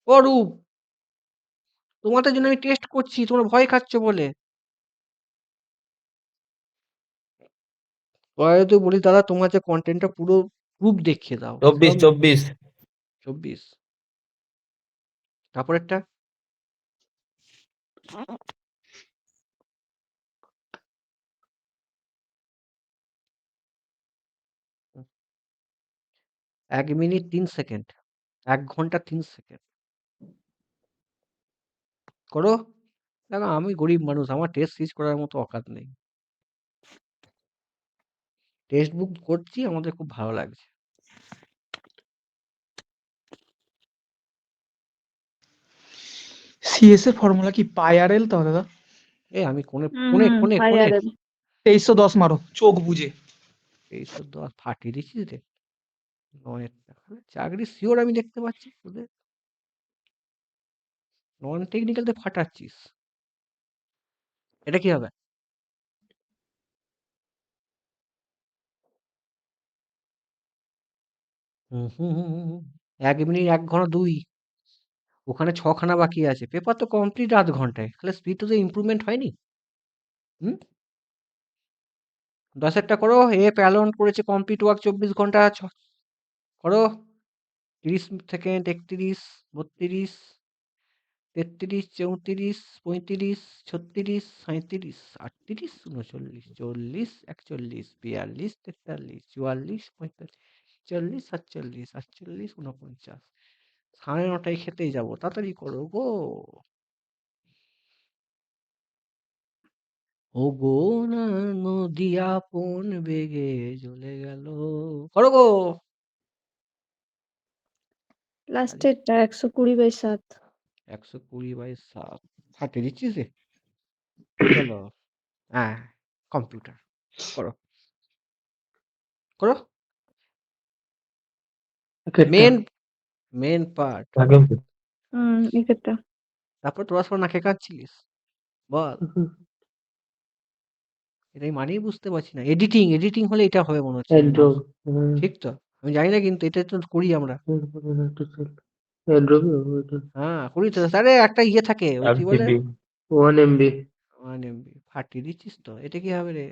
ও রূপ, তোমাদের জন্য আমি টেস্ট করছি, তোমরা ভয় খাচ্ছ বলে। রয় তো বলি দাদা তোমার যে কন্টেন্টটা পুরো প্রুফ দেখিয়ে দাও। 24 একদম 24। 24। তারপরেরটা? হুম, ১ মিনিট ৩ সেকেন্ড। ১ ঘন্টা ৩ সেকেন্ড। করো। দেখো আমি গরিব মানুষ, আমার টেস্ট সিরিজ করার মতো অকাত নেই। টেক্সট বুক করছি, আমাদের খুব ভালো লাগছে। সিএস এর ফর্মুলা কি পাই আর এল তো দাদা? এ আমি কোনে হুম কোনে হুম, কোনে পাই কোনে আর এল। 2310 মারো, চোখ বুঝে। 2310 ফাটিয়ে দিচ্ছিস রে। ৯ এর টাকা চাকরি শিওর আমি দেখতে পাচ্ছি তোদের। নন টেকনিক্যাল তে ফাটাচ্ছিস। এটা কি হবে? হুম হুম হুম হুম হুম। ১ মিনিট ১ ঘন্টা ২, ওখানে ৬ খানা বাকি আছে। পেপার তো কমপ্লিট আধ ঘন্টায়, তাহলে স্পিড তো ইমপ্রুভমেন্ট হয়নি? হুম, 10 এরটা করো। এ প্যালন করেছে কমপ্লিট ওয়ার্ক 24 ঘন্টা, করো। 30 সেকেন্ড, 31, 32, 33, 34, 35, 36, 37, 38, 39, 40, 41, 42, 43, 44, 45, 46, 47, 48, 49। 9:30 খেতেই যাবো, তাড়াতাড়ি করো গো। ও গো না নদী আপন বেগে চলে গেল, করো গো। লাস্টেরটা 120/7। 120/7 ফাটিয়ে দিচ্ছিস রে। চলো, হ্যাঁ, কম্পিউটার করো করো। একেরটা মেন মেন পার্ট। একেরটা। তারপর তোরা সব নাকে কাঁদছিলিস, বল। এটাই মানেই বুঝতে পারছি না। এডিটিং এডিটিং হলে এটা হবে মনে হচ্ছে। অ্যাড্রব ঠিক তো? আমি জানি না, কিন্তু এটা তো করি আমরা। অ্যাড্রবই হবে এটা। হ্যাঁ, করি তো। আরে একটা ইয়ে থাকে, ওই কি বলে, FTP 1 MB 1 MB। ফাটিয়ে দিচ্ছিস তো। এটা কি হবে রে?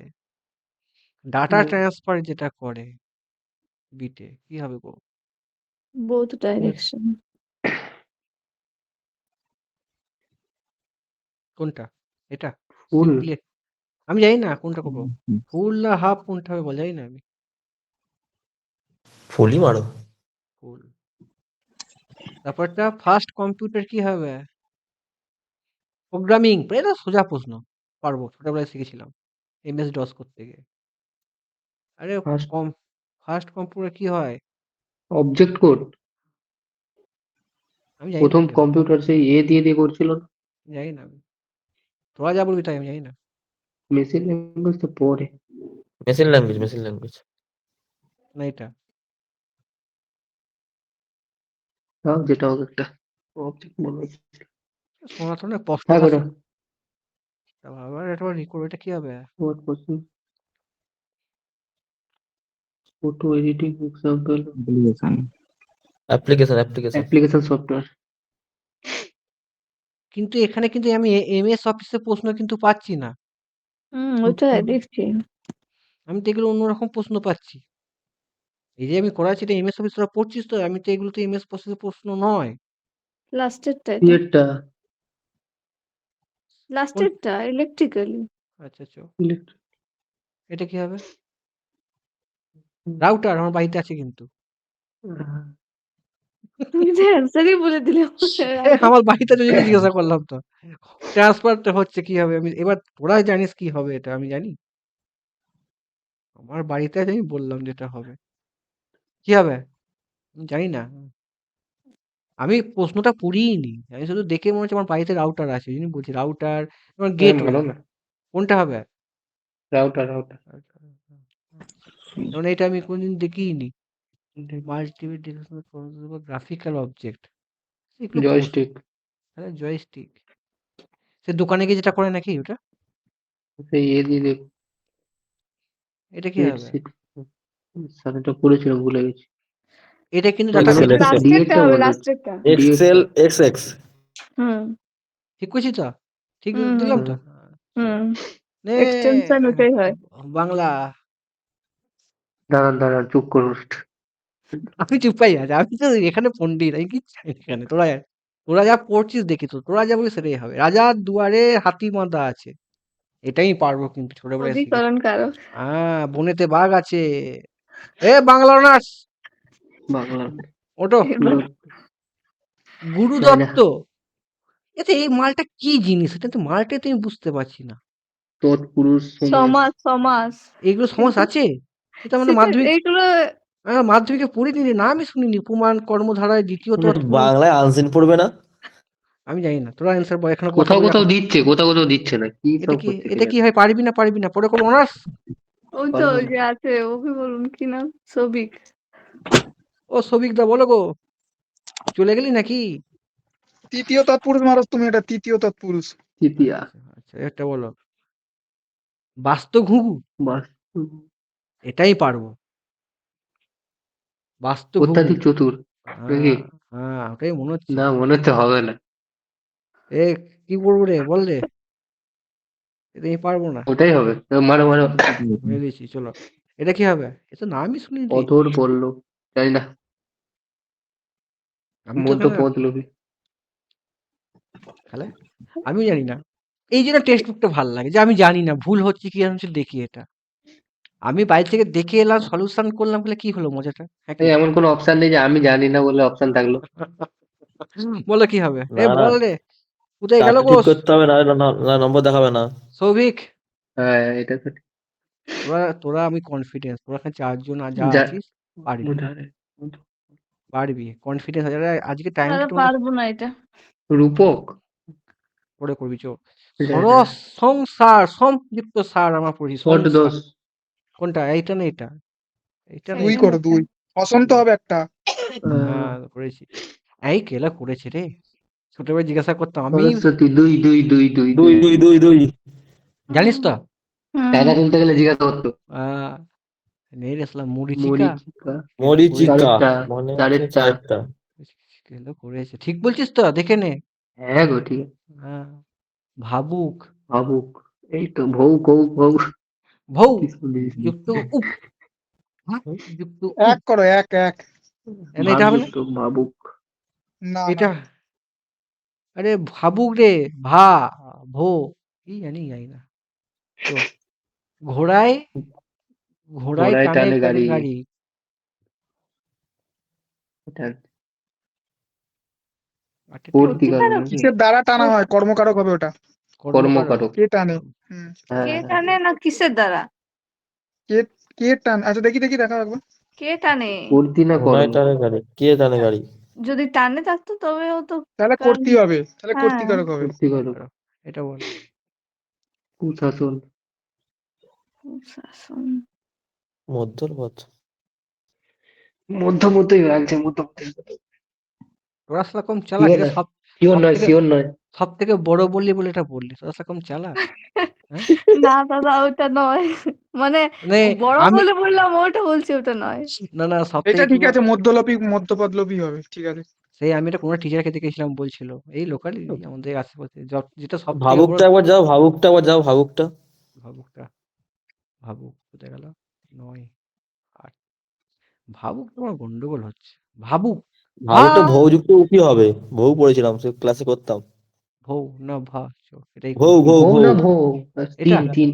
ডাটা ট্রান্সফার যেটা করে বিটে, কি হবে গো? Both direction. কোনটা? এটা? ফুল সিম্পলি আমি জানি না কোনটা করবো। ফুল না হাফ কোনটা হবে বল, জানি না আমি। ফুলই মারো। ফুল। তারপরটা ফার্স্ট কম্পিউটার কি হবে? প্রোগ্রামিং। এটা সোজা প্রশ্ন, পারবো, ছোটবেলায় শিখেছিলাম MS DOS করতে গিয়ে। আরে ফার্স্ট কম ফার্স্ট কম্পিউটার কি হয়? Object code. আমি জানি না প্রথম কি হয়। কম্পিউটার সেই দিয়ে করছিল না। জানি না আমি। তোরা যা বলবি তাই, আমি জানি না। মেশিন ল্যাঙ্গুয়েজ তো পরে। Machine language. না এটা। তাও যেটা হোক একটা অবজেক্ট মনে হচ্ছে। শোনা তো না স্পষ্ট থাক ভাষা। ওটা। আবার এটা রিকর্ড, এটা কি হবে? What question? Photo editing example. application application Application software. কিন্তু এখানে কিন্তু আমি MS অফিসের প্রশ্ন কিন্তু পাচ্ছি না। ওইটা দেখছি। আমি তো এগুলো অন্যরকম প্রশ্ন পাচ্ছি। এই যে আমি করাচ্ছি এটা MS অফিস, তোরা পড়ছিস তো? আমি তো এগুলো তো MS অফিসের প্রশ্ন নয়। লাস্টেরটা এটা। ইয়েরটা লাস্টেরটা ইলেকট্রিক্যালি। আচ্ছা আচ্ছা, electric. এটা কি হবে? রাউটার আমার বাড়িতে আছে কিন্তু। তুমি তো অ্যান্সারই বলে দিলে আমার বাড়িতে আছে জন্য জিজ্ঞাসা করলাম তো। ট্রান্সফারটা হচ্ছে কি হবে? আমি এবার, তোরা জানিস কি হবে এটা? আমি জানি। আমার বাড়িতে আছে, আমি বললাম যেটা হবে। কি হবে? আমি জানি না। আমি প্রশ্নটা পড়িই নি। আমি শুধু দেখে মনে হচ্ছে আমার বাড়িতে রাউটার আছে। এই জন্য বলছি রাউটার, আমার গেটওয়ে। ভালো না কোনটা হবে? রাউটার আচ্ছা। কারণ এটা আমি কোনদিন দেখিইনি। Multimedia device graphical object. এগুলো জয়স্টিক হ্যাঁ, জয়স্টিক। সে দোকানে গিয়ে যেটা করে নাকি ওটা? সেই দিয়ে দেখ এটা কি হবে? স্প্রেডশিট সাথেটা করেছিলাম ভুলে গেছি। এটা কিন্তু ওই ডাটা মনে হচ্ছে Excel। লাস্টেরটা ডিএক্সটা হবে, মনে হচ্ছে লাস্টেরটা। এক্সেল ডিএক্সটা XX হুম ঠিক করছি তো? ঠিক হুম দিলাম তো? হুম নে এক্সটেনশন ওটাই হয়। বাংলা। দাঁড়ান চুপ করুন। আমি চুপাই আছি। আমি তো এখানে পণ্ডিত। আমি কিচ্ছু জানি না এখানে। তোরা যা পড়ছিস দেখি তো। তোরা যা বলিস সেটাই হবে। রাজার দুয়ারে হাতি বাঁধা আছে। এটাই পারবো কিন্তু, ছোটবেলায় শিখেছি। অধিকরণ কারক। বনেতে বাঘ আছে। এ বাংলা অনার্স বাংলা ওটো। এবার গুরু নাই না দত্ত। এতে এই মালটা কি জিনিস? এটা তো মালটাই তো আমি বুঝতে পারছি না। তৎপুরুষ সমাস সমাস। এগুলো সমাস কিন্তু আছে? এটা মানে সেটা এইগুলো মাধ্যমিকে পড়িনি রে, নামই শুনিনি। উপমান, কর্মধারায়, দ্বিতীয় তৎপুরুষ। বাংলায় আনসিন পড়বে না? আমি জানি না। তোরা অ্যান্সার বল, এখানে কথা কোথাও বলে কোথাও এখন। দিচ্ছে না কি সব হচ্ছে এটা কি হয়? পারবি না পরে করবো অনার্স। ওই তো পারবো ওই না যে আছে, ওকে বলুন কি নাম, সবিক। ও সবিক দা, বলো গো। চলে গেলি নাকি? তৃতীয় তৎপুরুষ মারো তুমি, এটা তৃতীয় তৎপুরুষ। তৃতীয়া আচ্ছা, এটা বলো। বাস্তু ঘুঘু। বাস্তু এটাই পারবো। বাস্তু ঘুঘু। অত্যাধিক চতুর নাকি ওটাই মনে হচ্ছে। না মনে হচ্ছে হবে না এ কি করবো রে, বল রে। এটা আমি পারবো না। ওটাই হবে মারো ভেবেছি, চলো। এটা কি হবে? এটা নামই শুনিনি। অধর বললো জানি না আমি তো এখানে মধ্যপদলোপী। তাহলে আমিও জানি না। এই জন্য টেক্সট বুকটা ভালো লাগে যে আমি জানি না ভুল হচ্ছে কি হচ্ছে দেখি এটা। আমি বাইরে থেকে দেখে এলাম সলিউশন করলাম বলে কি হলো মজাটা? হ্যাঁ কি? এমন কোনো অপশন নেই যে আমি জানি না বলে অপশন থাকলো। বলো কি হবে? না না, বল রে কোথায় গেল চারটে গো? ঠিক করতে হবে, না না নম্বর দেখাবে না। সৌভিক হ্যাঁ, এটা তো তোরা আমি কনফিডেন্স তোরা এখানে 4 জন যা যা আছিস পারবি বুঝারে। পারবি কনফিডেন্স আছে আজকে টাইমটা আরে একটু পারবো না এটা। রূপক। পরে করবি চো এটা সংসার সম্পৃক্ত সার আমরা পড়ি ষট সংসার দোষ। কোনটা এইটা না এটা এইটা না দুই এটা করো, দুই বসন্ত হবে একটা। হ্যাঁ করেছি এই কেলা করেছে রে ছোটবেলায় জিজ্ঞাসা করতাম আমি সরস্বতী দুই দুই দুই দুই দুই দুই। দুই দুই দুই জানিস তো হুম, টাকা তুলতে গেলে জিজ্ঞাসা করতো। আহ নেই রে সালা মরিচিকা মরিচিকা। মরিচিকা চারেরটা, মনে আছে চারেরটা। চারটা। কেলা করেছে ঠিক বলছিস তো দেখে নে হ্যাঁ গো ঠিক আছে। হ্যাঁ ভাবুক ভাবুক। এই তো ভৌ কৌ ভৌ। ভৌ কিছু নেই। যুক্ত উপ যুক্ত এক করো, এক এক। এনে এটা হবে না ভাবযুক্ত ভাবুক। না এটা না, আরে ভাবুক রে ভা ভো কি জানি না তো ঘোড়ায় ঘোড়ায় ঘোড়ায় টানে টানে গাড়ি। গাড়ি এটা আটেটা কর্তিকারক নাকি? কিসের দ্বারা টানা হয়? কর্মকারক হবে ওটা। কর্মকারক। কে টানে? হুম, হ্যাঁ কে হ্যাঁ। টানে না কিসের দ্বারা? কে কে টান? আচ্ছা দেখি দেখি দেখা একবার। কে টানে? কর্তি না ঘোড়ায় কর্ম? টানে গাড়ি, কে টানে গাড়ি? যদি টানে থাকতো তবে ও তো তাহলে কারণ করতে হবে, তাহলে হ্যাঁ কর্তিকারক হবে। কর্তিকারক। এটা বল কুশাসন। শাসন। মধ্যর পথ। মধ্যমতেই লাগছে মধ্যমতে। তোরা সেরকম চালাক এটা সব শিওর সব নয় থেকে শিওর নয়। সব থেকে বড় বললি বলে এটা বললি তোরা সেরকম চালাক হ্যাঁ না দাদা ওটা নয়, মানে মানে বড় আমি বলে বললাম ওটা বলছি ওটা নয়। না সব এটা থেকে কি ঠিক আছে, মধ্যপদলোপী হবে, ঠিক আছে। সেই আমি এটা কোনো টিচারকে দেখেছিলাম বলছিল এই লোকালি আমাদের আশেপাশে যেটা সব থেকে বড় ভাবুকটা একবার যাও, ভাবুকটা একবার যাও, ভাবুকটা। ভাবুকটা ভাবুক কোথায় গেল 9 8 ভাবুক তোমার গন্ডগোল হচ্ছে ভাবুক ভাবুকটা ভৌযুক্ত কি হবে? ভৌ পড়েছিলাম, সে ক্লাসে করতাম। ভৌ না ভা এটাই ভৌ করি ভৌ ভৌ ভৌ। না ভৌ। এটা তিন তিন।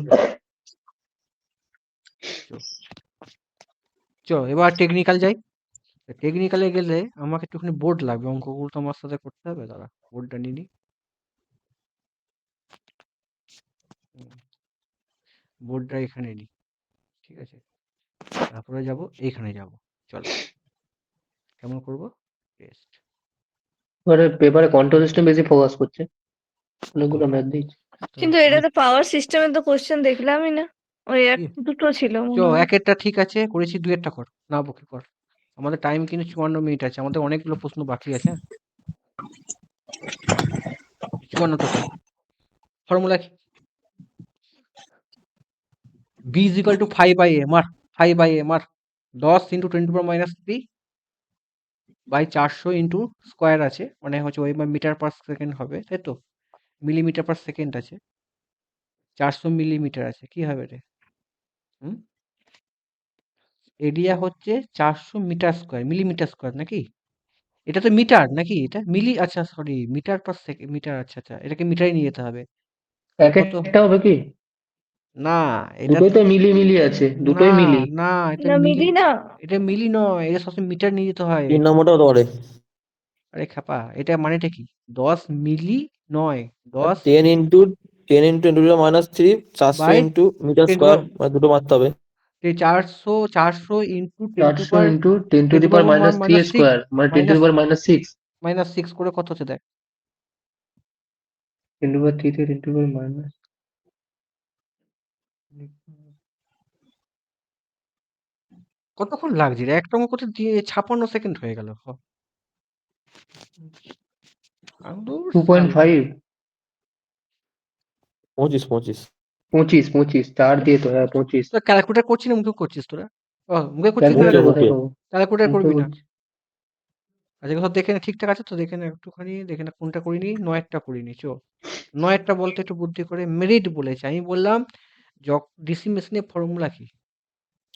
এবার টেকনিক্যাল যাই টেকনিক্যালে গেলে আমাকে একটুখানি বোর্ড লাগবে অঙ্কগুলো তো আমার সাথে করতে হবে দাঁড়া বোর্ডটা নিয়ে নি বোর্ডটা এখানে নি ঠিক আছে তারপরে যাব এইখানে যাব চলো কেমন করব টেস্ট এবারে পেপারে কন্ট্রোল সিস্টেম বেশি ফোকাস করছে। অনেকগুলো ম্যাথ দিয়েছে। কিন্তু এটাতে পাওয়ার সিস্টেমে তো কোশ্চেন দেখলামই না, ওই এক দুটো ছিল মনে হয়। একেরটা ঠিক আছে করেছি দুইয়েরটা কর না বকে কর আমাদের টাইম কিন্তু 54 মিনিট আছে আমাদের অনেকগুলো প্রশ্ন বাকি আছে 54 টোটাল ফর্মুলা কি b is equal to 5/a মার 5/a মার 10 into 10 to the power minus 3 by 400 into square আছে মানে হচ্ছে ওই মিটার পার সেকেন্ড হবে তাই তো মিলিমিটার পার সেকেন্ড আছে 400 মিলিমিটার আছে কি হবে রে হুম এরিয়া হচ্ছে 400 মিটার স্কোয়ার মিলিমিটার স্কোয়ার নাকি এটা তো মিটার নাকি এটা মিলি আচ্ছা sorry metre per second metre আচ্ছা এটাকে মিটারে নিয়ে যেতে হবে এক কত একটা হবে কি? না এটা দুটোই তো মিলি মিলি আছে, না দুটোই মিলি। না এটা না মিলি মিলি না, এটা মিলি নয় এটা সবসময় মিটার নিয়ে যেতে হয় 3 নম্বরটা কত করে? আরে খাপা এটা মানেটা কি 10 মিলি নয় 10 10 into 10 into 10 to the minus 3, 400 by into metre 10 square, মানে দুটো মারতে হবে। 400 into 10 to 400 into 10 to 10 the to power power minus 3 minus 6 square মানে 10 to the power minus 6। Minus 6 করে কত হচ্ছে দেখ 10 টু দি পাওয়ার 3 থেকে 10 টু দি পাওয়ার মাইনাস। কতক্ষণ লাগছে রে একটা অঙ্ক করতে দিয়ে 56 সেকেন্ড হয়ে গেল 2.5 25 25 25 25 4 দিয়ে তো হ্যাঁ 25। তো ক্যালকুলেটর করছিস না মুখে করছিস তোরা মুখে করছিস না ক্যালকুলেটর মুখে, কোথায় মুখে। পাবো? ক্যালকুলেটর মুখে করবি না করছি। আচ্ছা সব দেখে নে ঠিকঠাক আছে তো দেখে নে একটুখানি দেখে না কোনটা করিনি নয়েরটা করিনি নয়েরটা বলতে একটু বুদ্ধি করে মেরিট বলেছে আমি বললাম ডিসি মেশিনের ফর্মুলা কি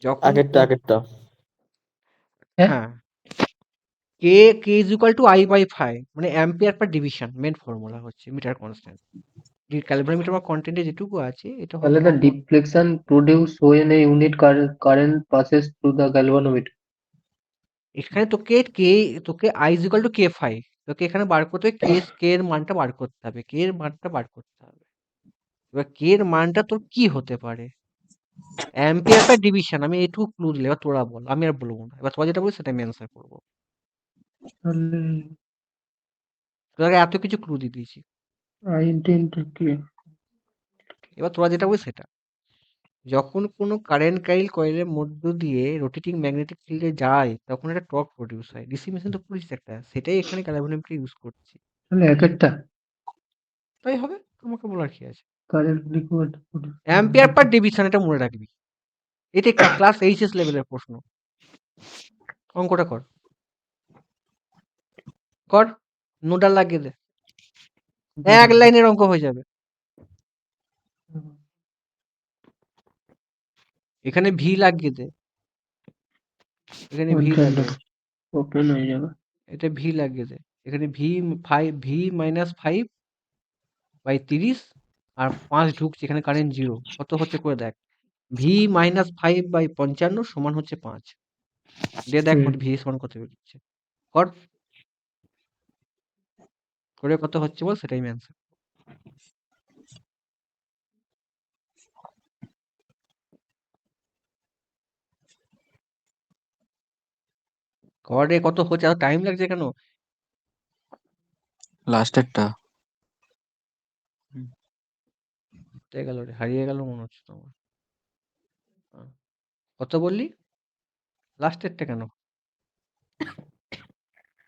যখন আগেরটা আগেরটা হ্যাঁ? হ্যাঁ K is equal to I by phi, মানে ampere per division main formula হচ্ছে মিটার কনস্ট্যান্ট। ক্যালভিনোমিটার বা কন্টেন্টে যেটুকু আছে এটা তাহলে হবে the deflection produced when a unit current passes through the galvanometer. এখানে তোকে I is equal to K phi, তোকে এখানে বার করতে হবে কে এর মানটা বার করতে হবে, কে এর মানটা বার করতে হবে। এবার কে এর মানটা তোর কি হতে পারে? অ্যাম্পিয়ার পার ডিভিশন, আমি এইটুকু ক্লু দিলে, এবার তোরা বল, আমি আর বলবো না। এবার তোরা যেটা বলবি সেটা আমি অ্যান্সার করবো। তাহলে তোদেরকে এত কিছু ক্লু দিয়ে দিয়েছি, I into K. এবার তোরা যেটা বলবি সেটা। যখন কোনো কারেন্ট কয়েলের মধ্য দিয়ে রোটেটিং ম্যাগনেটিক ফিল্ডে যায় তখন একটা টর্ক প্রডিউস হয়। ডিসি মেশিন তো পড়েছিস একটা, সেটাই এখানে গ্যালভানোমিটার ইউজ করছি। তাহলে এক একটা তাই হবে, তোমাকে বলার কি আছে? Current liquid ampere per division, এটা মনে রাখবি। এটা ক্লাস এইচএস লেভেলের প্রশ্ন। অঙ্কটা কর, কর, নোডাল লাগিয়ে দে, এক লাইনের অঙ্ক হয়ে যাবে। এখানে ভি লাগিয়ে দে, এখানে ভি লাগিয়ে দে, ওপেন হয়ে যাবে। এটা ভি লাগিয়ে দে, এখানে ভি মাইনাস 5/30 আর 5 ঢুকছে, এখানে কারেন্ট 0, কত হচ্ছে করে দেখ। ভি মাইনাস 5/55 সমান হচ্ছে 5। দিয়ে দেখ ভি সমান কত বেরোচ্ছে, কর, করে কত হচ্ছে বল, সেটাই অ্যান্সার। কর কত হচ্ছে, এত টাইম লাগছে কেন? লাস্টেরটা গেল রে, হারিয়ে গেল মনে হচ্ছে তোমার। কত বললি? লাস্টেরটা কেন?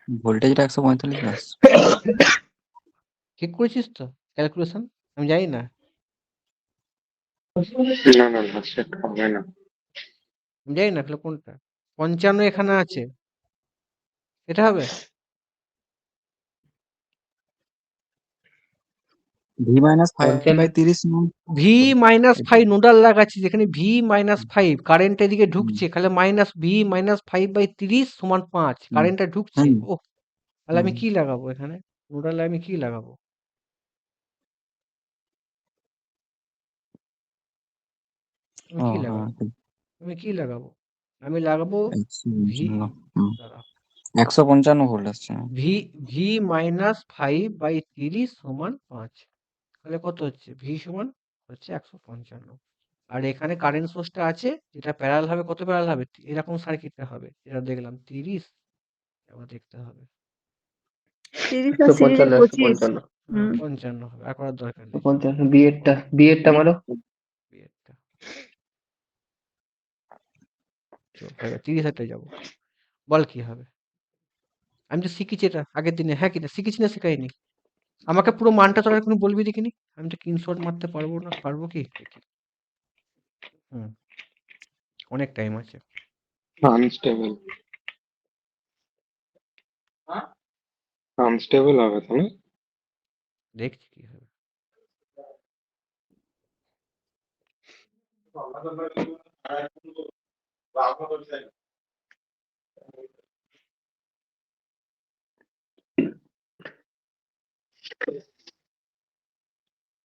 ভোল্টেজটা 145 ব্যাস। ঠিক করেছিস তো ক্যালকুলেশন? আমি জানি না, না সেট হবে না। আমি জানি না তাহলে কোনটা। 55 এখানে আছে, এটা হবে। V minus 5/30 V minus 5 nodal লাগাচ্ছি, যেখানে ভি মাইনাস 5 কারেন্ট এদিকে ঢুকছে, তাহলে মাইনাস ভি মাইনাস 5/30 সমান 5, কারেন্টটা ঢুকছে। ও তাহলে আমি কি লাগাবো এখানে? নোডালে আমি কি লাগাবো? আমি কি লাগাবো? আমি কি লাগাবো? আমি লাগাবো ভি, দাঁড়া, 155 ভোল্ট আসছে। ভি মাইনাস 5/30 সমান 5, তাহলে কত হচ্ছে? ভি সমান হচ্ছে 155। আর এখানে কারেন্ট সোর্সটা আছে, যেটা প্যারালাল হবে, কত প্যারালাল হবে? এরকম সার্কিটটা হবে, এটা দেখলাম 30, এবার দেখতে হবে 30 আর সিরিজে 25। 55 হবে, আর করার দরকার নেই। 55 বিয়েরটা মারো। বিয়েরটা চল, হয়ে গেল, 30,000 যাবো। বল কি হবে? আমি তো শিখেছি এটা আগের দিনে, হ্যাঁ কিনা শিখেছি না শেখাইনি? আমাকে পুরো মানটা তোরা এখন বলবি দেখিনি, আমি তো স্ক্রিনশট মারতে পারবো না, পারবো কি? দেখি, অনেক টাইম আছে। আনস্টেবল হবে তো না? দেখছি কি হবে।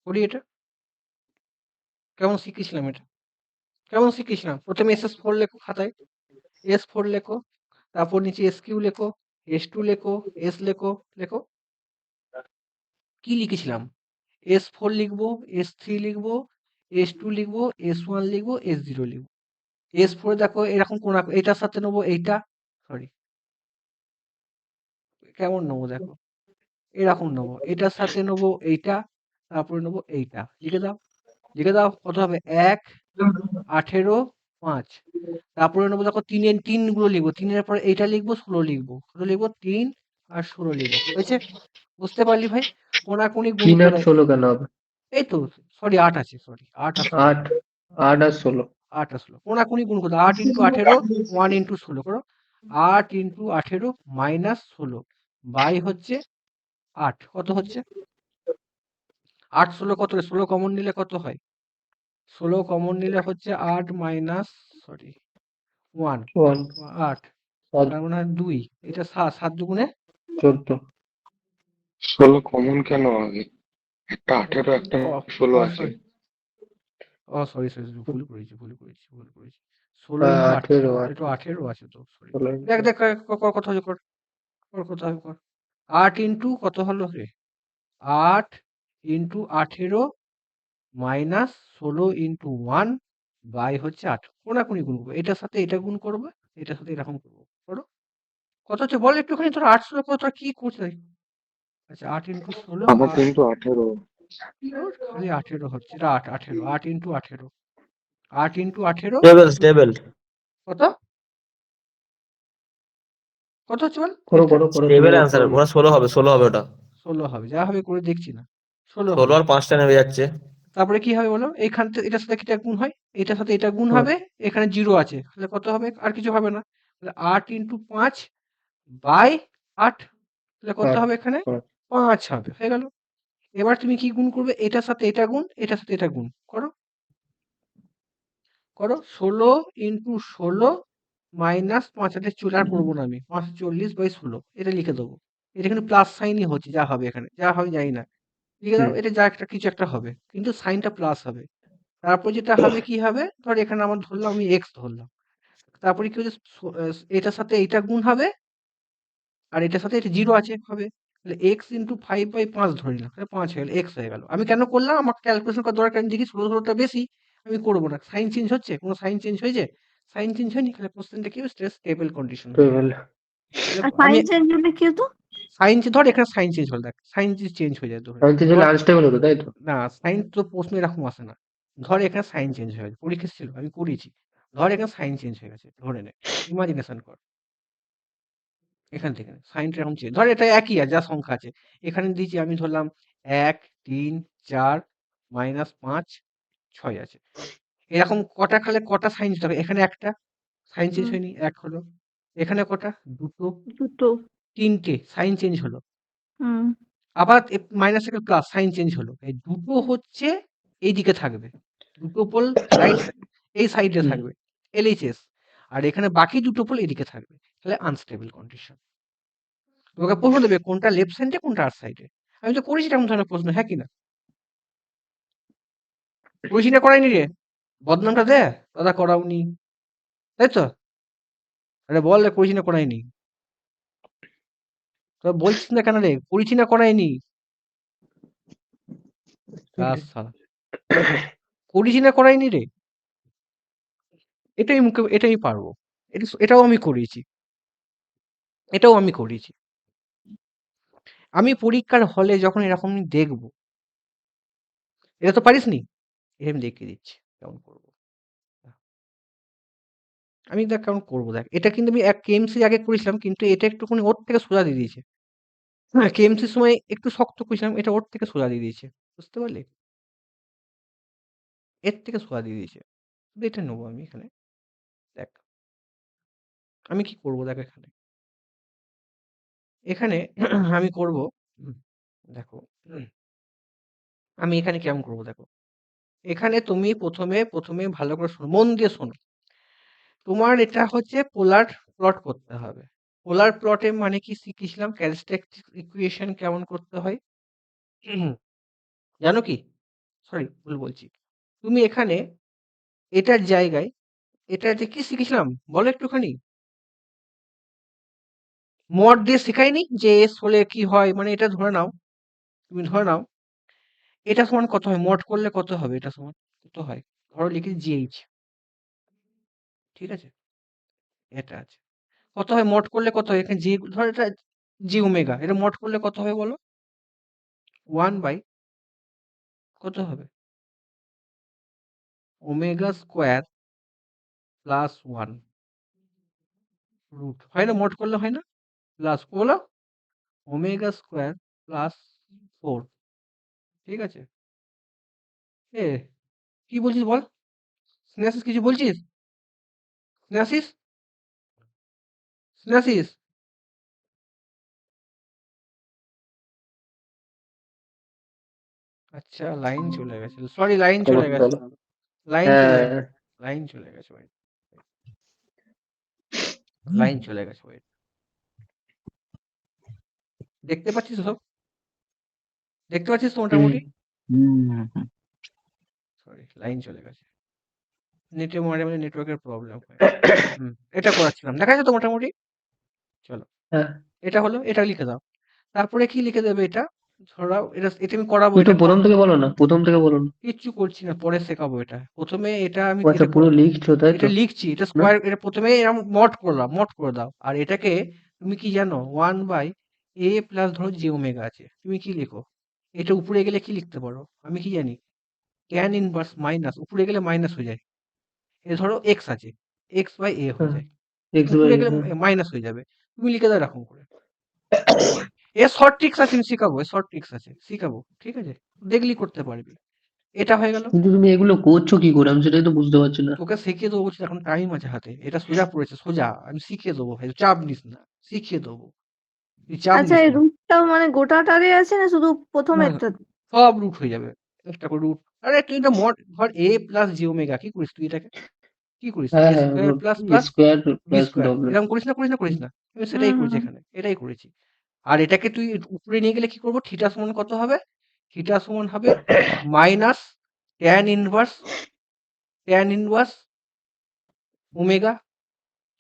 করি এটা, কেমন শিখেছিলাম এটা, কেমন শিখেছিলাম? প্রথমে SS4 লেখো খাতায়, S4 লেখো, তারপর নিচে SQ লেখো, S2 লেখো, S লেখো, লেখো। কি লিখেছিলাম? S4 লিখবো, S3 লিখবো, S2 লিখবো, S1 লিখবো, S0 লিখবো। S4 দেখো এরকম কোন এটার সাথে নেবো, এইটা, সরি, কেমন নেবো দেখো, এরকম নেবো, এটার সাথে নেবো এইটা, তারপরে নেবো এইটা। লিখে দাও, লিখে দাও, কত হবে? 1, 18, 5। তারপরে নেবো, দেখো 3 গুলো লিখবো, 3-এর পরে এইটা লিখবো, 16 লিখবো, কত লিখবো? 3 আর 16 লিখবো। হয়েছে? বুঝতে পারলি ভাই? কোনাকুনি গুণ 3 আর করে, 16 কেন হবে? এই তো, সরি 8 আছে, সরি 8 আর 16, 8 8 আর 16 8 আর 16 কোনাকুনি গুণ করো, 8 × 18 1 × 16 করো, 8 × 18 মাইনাস 16 বাই হচ্ছে 8, কত হচ্ছে? 8 16 কত? 16 কমন নিলে কত হয়? 16 কমন নিলে হচ্ছে 8 মাইনাস, সরি 1, 1 8 সাত তার মানে হয় 2 এটা 7 7 দুগুণে 14 16 কমন কেন হবে? একটা 18 একটা ও 16 ও আছে। সরি সরি ভুল করেছি 16 ইন্টু 18 একটু 18 আছে তো সরি 16 দেখ দেখ কত হলো কর কত হবে কর 8 ইন্টু কত হলো রে 8 ইন্টু 18 মাইনাস 16 ইন্টু 1 বাই হচ্ছে 8 কোনাকুনি গুণ করবো এটার সাথে এটা গুণ করবো এটার সাথে এরকম করবো করো কত হচ্ছে বল একটুখানি তোর 8 16 কত তোরা কি করছিস আচ্ছা 8 ইন্টু 16 আমার কিন্তু 18 খালি 18 হচ্ছে এটা 18 8 ইন্টু 18 8 ইন্টু 18 স্টেবল কত কত হচ্ছে বল করো এটা করো স্টেবল অ্যান্সার ওটা 16 হবে ওটা 16 হবে যা হবে করে দেখছি না 16 16 হবে আর 5টা নেমে যাচ্ছে। তারপরে কি হবে বলো এইখান থেকে এটার সাথে এটা গুণ হয় এটার সাথে এটা গুণ হুম। হবে এখানে 0 আছে তাহলে কত হবে আর কিছু হবে না তাহলে 8 ইন্টু 5 বাই 8 তাহলে কত 8 হবে এখানে 5 5 হবে হয়ে গেল এবার তুমি কি গুণ করবে এটার সাথে এটা গুণ এটার সাথে এটা গুণ করো করো 16 ইন্টু 16 মাইনাস 5 হাতে চলে আর করবো না আমি 540/16 এটা লিখে দেবো এটা কিন্তু প্লাস সাইনই হচ্ছে যা হবে এখানে যা হবে জানি না লিখে দাও হুম। এটা যা একটা কিছু একটা হবে কিন্তু সাইনটা প্লাস হবে তারপর যেটা হবে কি হবে ধর এখানে আমার ধরলাম আমি এক্স ধরলাম তারপরে কি হচ্ছে এটার সাথে এইটা গুণ হবে আর এটার সাথে এটা 0 আছে হবে তাহলে এক্স ইন্টু 5/5 ধরে নিলাম তাহলে 5 হয়ে গেল এক্স হয়ে গেল আমি কেন করলাম আমার ক্যালকুলেশন করার দরকার নেই দেখি 16টা বেশি আমি করবো না সাইন চেঞ্জ হচ্ছে কোনো সাইন চেঞ্জ হয়েছে সাইন চেঞ্জ হয়নি তাহলে কোশ্চেনটা কি হবে স্টেবল কন্ডিশন তো ভালো আর আমি সাইন চেঞ্জ হলে কি হতো? সাইন ধর এখানে সাইন চেঞ্জ হলো দেখ সাইন চেঞ্জ হয়ে যায় ধরে সাইন চেঞ্জ হলে আনস্টেবল হতো তাই তো না সাইন তো প্রশ্ন এরকম আসে না ধর এখানে সাইন চেঞ্জ হয়ে গেছে পরীক্ষা ছিল আমি করেছি ধর এখানে সাইন চেঞ্জ হয়ে গেছে ধরে নে ইমাজিনেশন কর এখান থেকে সাইনটা এরকম চেঞ্জ ধর এটা একই আছে যা সংখ্যা আছে এখানে দিয়েছি আমি ধরলাম 1 3 4 মাইনাস 5 6 আছে এরকম কটা খালে কটা সাইন হবে এখানে একটা সাইন চেঞ্জ হুম। হয়নি এক হলো এখানে কটা দুটো দুটো। তিনটে সাইন চেঞ্জ হলো হুম। আবার মাইনাস থেকে প্লাস সাইন চেঞ্জ হলো এই দুটো হচ্ছে এই দিকে থাকবে দুটো পোল রাইট এই সাইডে হুম। থাকবে এলএইচএস আর এখানে বাকি দুটো পোল এদিকে থাকবে তাহলে আনস্টেবল কন্ডিশন তোমাকে প্রশ্ন দেবে কোনটা লেফট সাইডে কোনটা আর সাইডে আমি তো করেছি এরকম ধরনের প্রশ্ন হ্যাঁ কিনা করেছি না করাইনি রে বদনামটা দে দাদা করাওনি তাই তো আরে বল রে করেছি না করাইনি তোরা বলছিস না কেন রে করেছি না করাইনি সালা করেছি না করাইনি রে এটাই মুখে এটাই পারবো এটাও আমি করেছি এটাও আমি করেছি আমি পরীক্ষার হলে যখন এরকম দেখবো এটা তো পারিসনি এরকম দেখিয়ে দিচ্ছি কেমন করবো আমি দেখ কেমন করবো দেখ এটা কিন্তু আমি এক কেএমসি আগে করেছিলাম কিন্তু এটা একটুখানি ওর থেকে সোজা দিয়ে দিয়েছে হ্যাঁ কেএমসির সময় একটু শক্ত করেছিলাম এটা ওর থেকে সোজা দিয়ে দিয়েছে বুঝতে পারলি এর থেকে সোজা দিয়ে দিয়েছে শুধু এটা নেবো আমি এখানে দেখ আমি কি করবো দেখ এখানে এখানে আমি করব দেখো আমি এখানে কেমন করবো দেখো এখানে তুমি প্রথমে ভালো করে শোনো মন দিয়ে শোনো তোমার এটা হচ্ছে পোলার প্লট করতে হবে পোলার প্লটে মানে কি শিখেছিলাম ক্যারেক্টারিস্টিক ইকুয়েশন কেমন করতে হয় জানো কি সরি ভুল বলছি তুমি এখানে এটার জায়গায় এটা যে কি শিখেছিলাম বলো একটুখানি মড দিয়ে শেখায়নি যে এস হলে কি হয় মানে এটা ধরে নাও তুমি ধরে নাও এটা সমান কত হয় মড করলে কত হবে এটা সমান কত হয় ধরো লিখি জিএইচ ঠিক আছে এটা আছে কত হয় মড করলে কত হয় এখানে জি ধর এটা জি ওমেগা এটা মড করলে কত হবে বলো 1 বাই কত হবে ওমেগা স্কোয়ার প্লাস 1 রুট হয় না মড করলে হয় না প্লাস বলো ওমেগা স্কোয়ার প্লাস 4 ঠিক আছে এ কি বলছিস বল স্নেহাসিস কিছু বলছিস স্নেহাসিস স্নেহাসিস আচ্ছা লাইন চলে গেছে সরি লাইন চলে গেছে লাইন চলে হ্যাঁ লাইন চলে গেছে ভাই লাইন চলে গেছে, ওয়েট। দেখতে পাচ্ছিস সব? দেখতে পাচ্ছিস তো হুম মোটামুটি? সরি, লাইন চলে গেছে। নেটে মাঝে মাঝে নেটওয়ার্কের প্রবলেম হয়। এটা করাচ্ছিলাম, দেখা যাচ্ছে তো মোটামুটি? চলো, হ্যাঁ এটা হলো, এটা লিখে দাও। তারপরে কি লিখে দেবে এটা? ধরাও এটা আমি করাবো, একটু এটা প্রথম থেকে বলো না, প্রথম থেকে বলো না। কিচ্ছু করছি না, পরে শেখাবো এটা। প্রথমে এটা আমি ও আচ্ছা, পুরো লিখছো তাই এটা তো? লিখছি, এটা না স্কোয়ার, এটা প্রথমে এরকম মড করলাম, মড করে দাও। আর এটাকে তুমি কি জানো, 1/a প্লাস ধরো যে ওমেগা আছে, তুমি কি লিখো? এটা উপরে গেলে কি লিখতে পারো? আমি কি জানি, ট্যান ইনভার্স মাইনাস, উপরে গেলে মাইনাস হয়ে যায়। এ ধরো এক্স আছে, x/a হয়ে হ্যাঁ, যায়, এক্স বাই উপরে গেলে হ্যাঁ। মাইনাস হয়ে যাবে। তুমি লিখে দাও এরকম করে। এর শর্ট ট্রিক্স আছে, আমি শিখাবো, এর শর্ট ট্রিক্স আছে, শিখাবো, ঠিক আছে? দেখলি করতে পারবি। এটা হয়ে গেল। কিন্তু তুমি এগুলো করছো কি করে, আমি সেটাই তো বুঝতে পারছি না। তোকে শিখিয়ে দেবো বলছি, এখন টাইম আছে হাতে, এটা সোজা পড়েছে, সোজা আমি শিখিয়ে দেবো ভাই, চাপ নিস না, শিখিয়ে দেবো, তুই চাপ আচ্ছা, নিস এই না। রুটটাও মানে গোটাটারই আছে না শুধু না, প্রথমেরটা? সব রুট হয়ে যাবে, একটা করে রুট। আরে তুই এটা মড ধর, a প্লাস জি ওমেগা, কি করিস তুই এটাকে? কি করিস? হ্যাঁ এ হ্যাঁ, square plus plus square B plus square, double. এরকম করিস না, করিস না, করিস না, আমি সেটাই করেছি এখানে, এটাই করেছি। আর এটাকে তুই উপরে নিয়ে গেলে কি করবো, থিটা সমান কত হবে? থিটা সমান হবে minus tan inverse omega.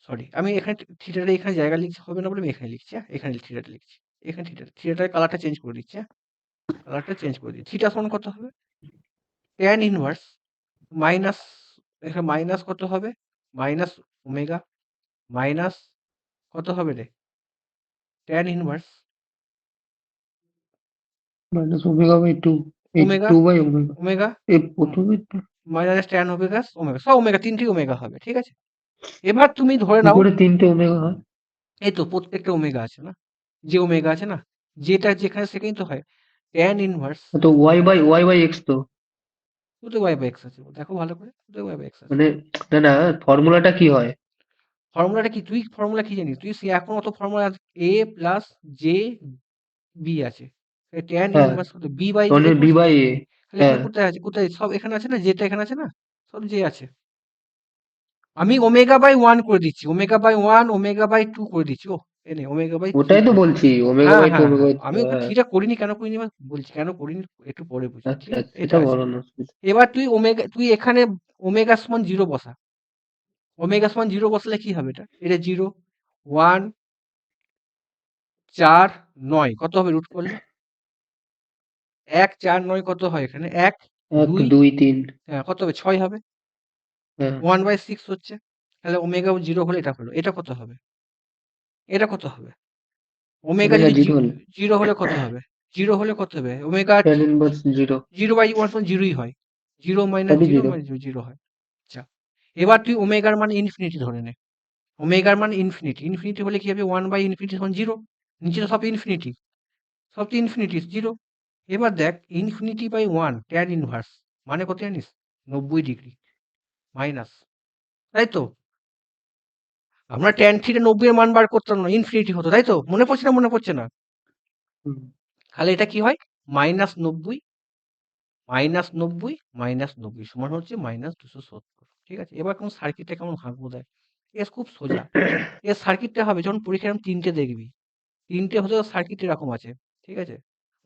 Sorry, আমি এখানে থিটাটা এখানে জায়গা লিখছি, হবে না বলে আমি এখানে লিখছি, হ্যাঁ এখানে থিটাটা লিখছি, এখানে থিটাটার কালারটা চেঞ্জ করে দিচ্ছি, হ্যাঁ কালারটা চেঞ্জ করে দিচ্ছি। থিটা সমান কত হবে? ট্যান ইনভার্স মাইনাস, এখানে মাইনাস কত হবে? মাইনাস ওমেগা মাইনাস কত হবে রে? Tan inverse minus omega by two, এই omega, two by omega. Omega এই প্রথমে মাইনাস ট্যান ওমেগা, ওমেগা সব ওমেগা, তিনটি ওমেগা হবে, ঠিক আছে? এবার তুমি ধরে কি নাও, করে তিনটে ওমেগা হয়? এই তো প্রত্যেকটা ওমেগা আছে না, যে ওমেগা আছে না, যেটা যেখানে সেখানেই তো হয়। ট্যান ইনভার্স, তো ওয়াই বাই এক্স তো, তো ওয়াই বাই এক্স আছে, দেখো ভালো করে, তো ওয়াই বাই এক্স আছে। মানে না না, ফর্মুলাটা কি হয়? ফর্মুলাটা কি, তুই ফর্মুলা কি জানিস? তুই এখন অত formula, a plus J B আছে, ট্যান হ্যাঁ, ইনভার্স কত, বি বাই মানে এ বি করছিস বাই তো? এ। তাহলে এখানে হ্যাঁ, কোথায় আছে, কোথায় সব এখানে আছে না, যেটা এখানে আছে না, সব যে আছে। আমি ওমেগা বাই ওয়ান করে দিচ্ছি, omega by one, omega by two করে দিচ্ছি, ও এনে ওমেগা বাই থ্রি ওটাই তো করে দিচ্ছি। বলছি, ওমেগা হ্যাঁ বাই টু, হ্যাঁ ওমেগা হ্যাঁ, বাই আমি ওকে হ্যাঁ। থ্রিটা করিনি, কেন করিনি এবার বলছি, কেন করিনি একটু পরে বুঝছি, ঠিক আচ্ছা আছে? আচ্ছা, এটা সেটা আছে। বলো না। এবার তুই এখানে ওমেগা সমান জিরো বসা, ওমেগা সমান জিরো বসালে কি হবে? এটা জিরো, ওয়ান, 4, 9 কত হবে রুট করলে? 1, 4, 9 কত হয় এখানে? 1, এক 2, দুই তিন। কত হবে? 6 হবে। হ্যাঁ, 1/6 হচ্ছে। তাহলে ওমেগা 0 হলে এটা হলো। এটা কত হবে? এটা কত হবে? ওমেগা ওমেগা যদি জিরো হলে 0 হলে কত হবে? 0 হলে কত হবে? Omega tan inverse zero. 0/1 সমান 0 ই হয়। 0 মাইনাস সবই 0 জিরো। মানে 0 হয়। আচ্ছা। এবার তুই ওমেগার মান ইনফিনিটি ধরে নে। ওমেগার মান ইনফিনিটি। ইনফিনিটি হলে কি হবে? 1/ইনফিনিটি সমান 0। নিচে তো সব ইনফিনিটি। সব তো ইনফিনিটি, 0। এবার দেখ ইনফিনিটি বাই 1 ট্যান ইনভার্স মানে কত জানিস? 90 ডিগ্রি মাইনাস, তাই তো? আমরা ট্যান থিটা 90 এর মান বার করতাম না, ইনফিনিটি হতো, তাই তো? মনে পড়ছে না, মনে পড়ছে না? হুম, তাহলে এটা কি হয়? -90, -90 সমান হচ্ছে -270, ঠিক আছে? এবার কোন সার্কিটটা কেমন হাঁকবো দেখ। খুব সোজা। এর সার্কিটটা হবে যখন পরীক্ষায় এরকম 3 টে দেখবি। 3 টে হলে সার্কিট এরকম আছে, ঠিক আছে?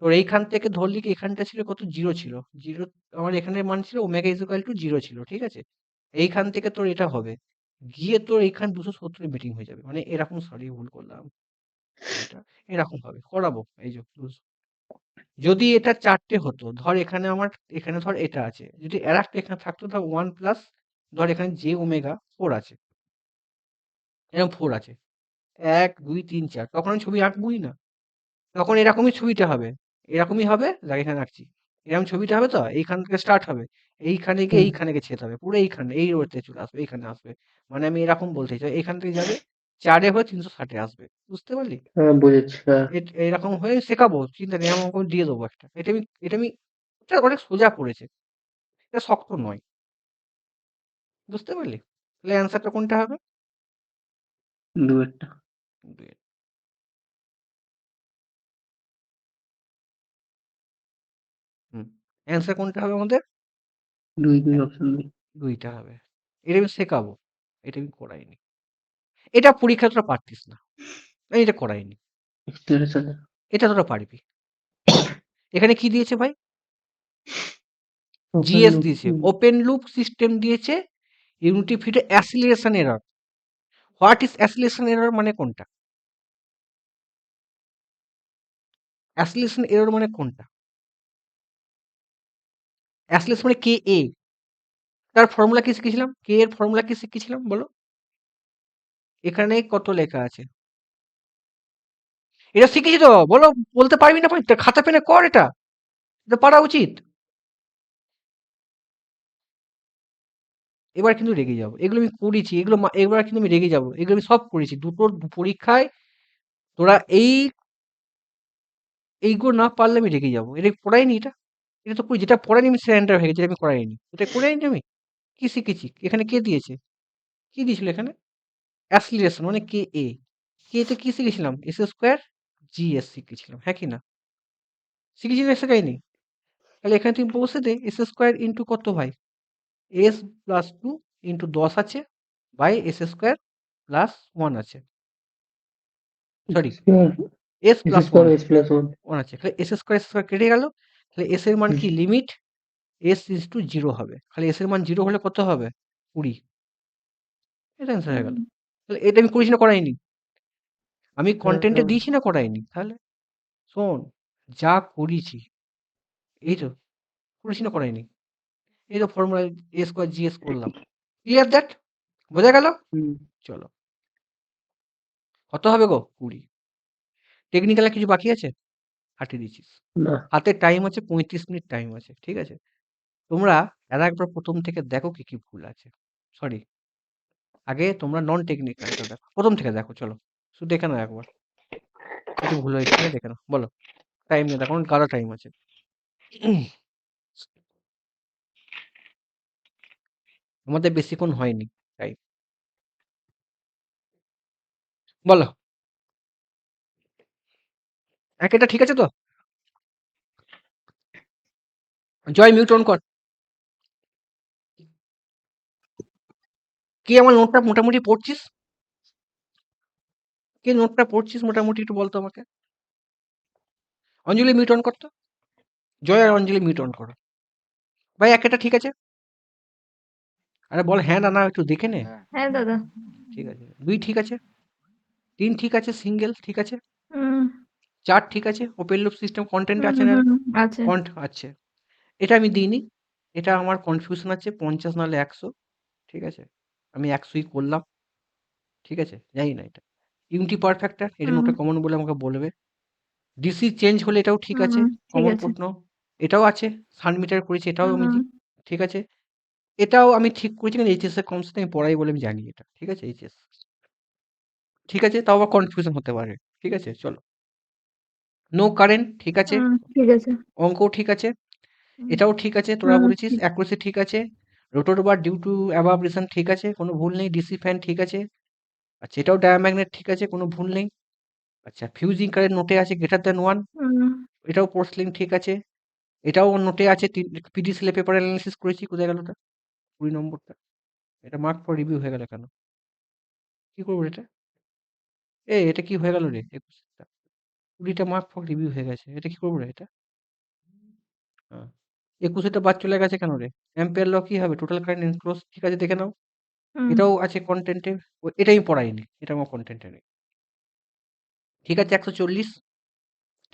তোর এইখান থেকে ধরলি কি এখানটা ছিল কত? 0 ছিল। 0 আমার এখানের মান ছিল ওমেগা ইজ ইকুয়াল টু 0 ছিল, ঠিক আছে? এইখান থেকে তোর এটা হবে। গিয়ে তোর এইখানে 270 এ মিটিং হয়ে যাবে। মানে এরকম, সরি ভুল করলাম। এটা এরকম হবে। করাবো। এই যে যদি এটা 4 টে হতো, ধর এখানে আমার এখানে ধর এটা আছে। যদি আরেকটা এখানে থাকতো, ধর 1 প্লাস ধর এখানে জে ওমেগা 4 আছে। এরকম 4 আছে। 1, 2, 3, 4 তখন আমি ছবি আঁকবোই না। তখন এরকমই ছবিটা হবে। এরকমই হবে, দেখ এখানে আঁকছি। এরকম ছবিটা হবে তো, এইখান থেকে স্টার্ট হবে। এইখানে গিয়ে হুম, এইখানে গিয়ে ছেদ হবে। পুরো এইখানে, এই রোডতে চলে আসবে, এইখানে আসবে। মানে আমি এরকম বলতে চাই, এখান থেকে যাবে 4 এ হয়ে 360 এ আসবে। বুঝতে পারলি? হ্যাঁ বুঝেছি, হ্যাঁ। এরকম হয়ে শেখাবো, চিন্তা নেই, আমি আমাকে দিয়ে দেবো একটা। এটা আমি এটা অনেক সোজা করেছে। এটা শক্ত নয়। বুঝতে পারলি? তাহলে অ্যান্সারটা কোনটা হবে? দুয়েরটা। 2 এর। হুম। অ্যান্সার কোনটা হবে আমাদের? দুই দুই, অপশন দুই। 2 টা হবে। এটা আমি শেখাবো। এটা আমি করাইনি। এটা পরীক্ষা তোরা পারতিস না, আমি এটা করাইনি, acceleration এটা তোরা পারবি। এখানে কি দিয়েছে ভাই? open জিএস loop দিয়েছে, ওপেন লুপ সিস্টেম দিয়েছে, ইউনিটি ফিডে acceleration error. What is acceleration error মানে কোনটা? অ্যাসিলেশন এরর মানে কোনটা? অ্যাসিলেশন মানে কে এ, তার ফর্মুলা কি শিখেছিলাম? কে এর ফর্মুলা কি শিখেছিলাম বলো? এখানে কত লেখা আছে? এটা শিখেছি তো, বলো, বলতে পারবি না ভাই? তা খাতা পেনে কর, এটা এটা পারা উচিত। এবার কিন্তু রেগে যাবো, এগুলো আমি করেছি, এগুলো এবার কিন্তু আমি রেগে যাবো, এগুলো আমি সব করেছি দুটোর পরীক্ষায়। তোরা এইগুলো না পারলে আমি রেগে যাবো। এটা পড়াইনি, এটা এটা তো যেটা পড়াইনি আমি স্যারেন্ডার হয়ে গেছি, আমি করাইনি, এটা করাইনি আমি। কি শিখেছি এখানে? কে দিয়েছে? কি দিয়েছিল এখানে? অ্যাসিলেশন মানে কে এ। কে তে কি শিখেছিলাম? এস স্কোয়ার জি এস শিখেছিলাম, হ্যাঁ কি না? শিখেছি না শেখাইনি? তাহলে এখানে তুমি বসে দে এস স্কোয়ার ইন্টু কত ভাই? এস প্লাস 2 ইন্টু 10 আছে বাই এস স্কোয়ার প্লাস 1 আছে, sorry square S s plus square 1 s plus 1 1 আছে। তাহলে এস স্কোয়ার কেটে গেল, তাহলে এস এর মান কি? লিমিট এস ইজ টু 0 হবে। খালি এস এর মান 0 হলে কত হবে? 20। এটা অ্যান্সার হয়ে গেল। তাহলে এটা আমি করেছি না করাইনি? আমি কন্টেন্টে দিয়েছি না করাইনি? তাহলে শোন, যা করেছি এই তো, করেছি না করাইনি? এই তো ফর্মুলা এ স্কোয়ার জি এস করলাম। Clear that? বোঝা গেল? চলো, কত হবে গো? 20। টেকনিক্যাল কিছু বাকি আছে? হাঁটিয়ে দিচ্ছিস। না হাতে টাইম আছে, 35 মিনিট টাইম আছে, ঠিক আছে? তোমরা আর একবার প্রথম থেকে দেখো কি কি ভুল আছে। সরি, আগে তোমরা নন টেকনিক্যালটা দেখো, প্রথম থেকে দেখো, চলো শুধু দেখে নাও একবার কিছু ভুল হয়েছে কিনা দেখে নাও। বলো, টাইম নেই, দেখো কারো টাইম আছে। আমাদের বেশিক্ষণ হয়নি তাই। বলো, একেটা ঠিক আছে তো? জয় মিউট অন কর। কি আমার নোটটা মোটামুটি পড়ছিস? কে নোটটা পড়ছিস মোটামুটি একটু বলতো আমাকে। অঞ্জলি মিউট অন করতো। জয় আর অঞ্জলি মিউট অন করো। ভাই একেটা ঠিক আছে? আরে বল হ্যাঁ না না, একটু দেখে নে। হ্যাঁ দাদা। ঠিক আছে, 2 ঠিক আছে, 3 ঠিক আছে, সিঙ্গেল ঠিক আছে, হুম 4 ঠিক আছে, ওপেন লুপ সিস্টেম কন্টেন্ট হুম আছে না? হুম, আছে। আছে। এটা আমি দিইনি, এটা আমার কনফিউশন আছে 50 নাহলে 100, ঠিক আছে? আমি 100ই করলাম, ঠিক আছে? জানি না এটা। ইউনিটি পারফেক্টার, এটা হুম নোটে কমন বলে আমাকে বলবে। ডিসি চেঞ্জ হলে এটাও ঠিক আছে, ঠিক কমন আছে। প্রশ্ন। এটাও আছে, সান মিটার করেছি, এটাও আমি হুম ঠিক আছে। এটাও আমি ঠিক করেছি, কিন্তু এইচএস এর কনসেপ্ট আমি পড়াই বলে আমি জানি এটা, ঠিক আছে? এইচএস ঠিক আছে, তাও আবার কনফিউশন হতে পারে, ঠিক আছে? চলো, নো কারেন্ট ঠিক আছে, ঠিক আছে। অঙ্কও ঠিক আছে, হুম এটাও ঠিক আছে, তোরা বলেছিস ঠিক। অ্যাকুরেসি ঠিক আছে, rotor bar due to above reason ঠিক আছে, কোনো ভুল নেই, ডিসি ফ্যান ঠিক আছে, আচ্ছা এটাও ডায়াম্যাগনেট ঠিক আছে, কোনো ভুল নেই, আচ্ছা ফিউজিং কারেন্ট নোটে আছে গ্রেটার দ্যান 1, হুম এটাও পোর্সলিন ঠিক আছে, এটাও নোটে আছে, পিডি সেলে পেপার অ্যানালিসিস করেছি, কোথায় গেল ওটা? 20 নম্বরটা, এটা মার্ক ফর রিভিউ হয়ে গেল কেন? কি করবো এটা? এটা কি হয়ে গেল রে? 21টা 20টা মার্ক ফর রিভিউ হয়ে গেছে, এটা কি করবো রে এটা? 21টা বাদ চলে গেছে কেন রে? অ্যাম্পিয়ার ল কি হবে? টোটাল কারেন্ট এনক্লোজ ঠিক আছে, দেখে নাও। হুম এটাও আছে কনটেন্টে, এটা আমি পড়াইনি, এটা আমার কনটেন্টে নেই, ঠিক আছে? 140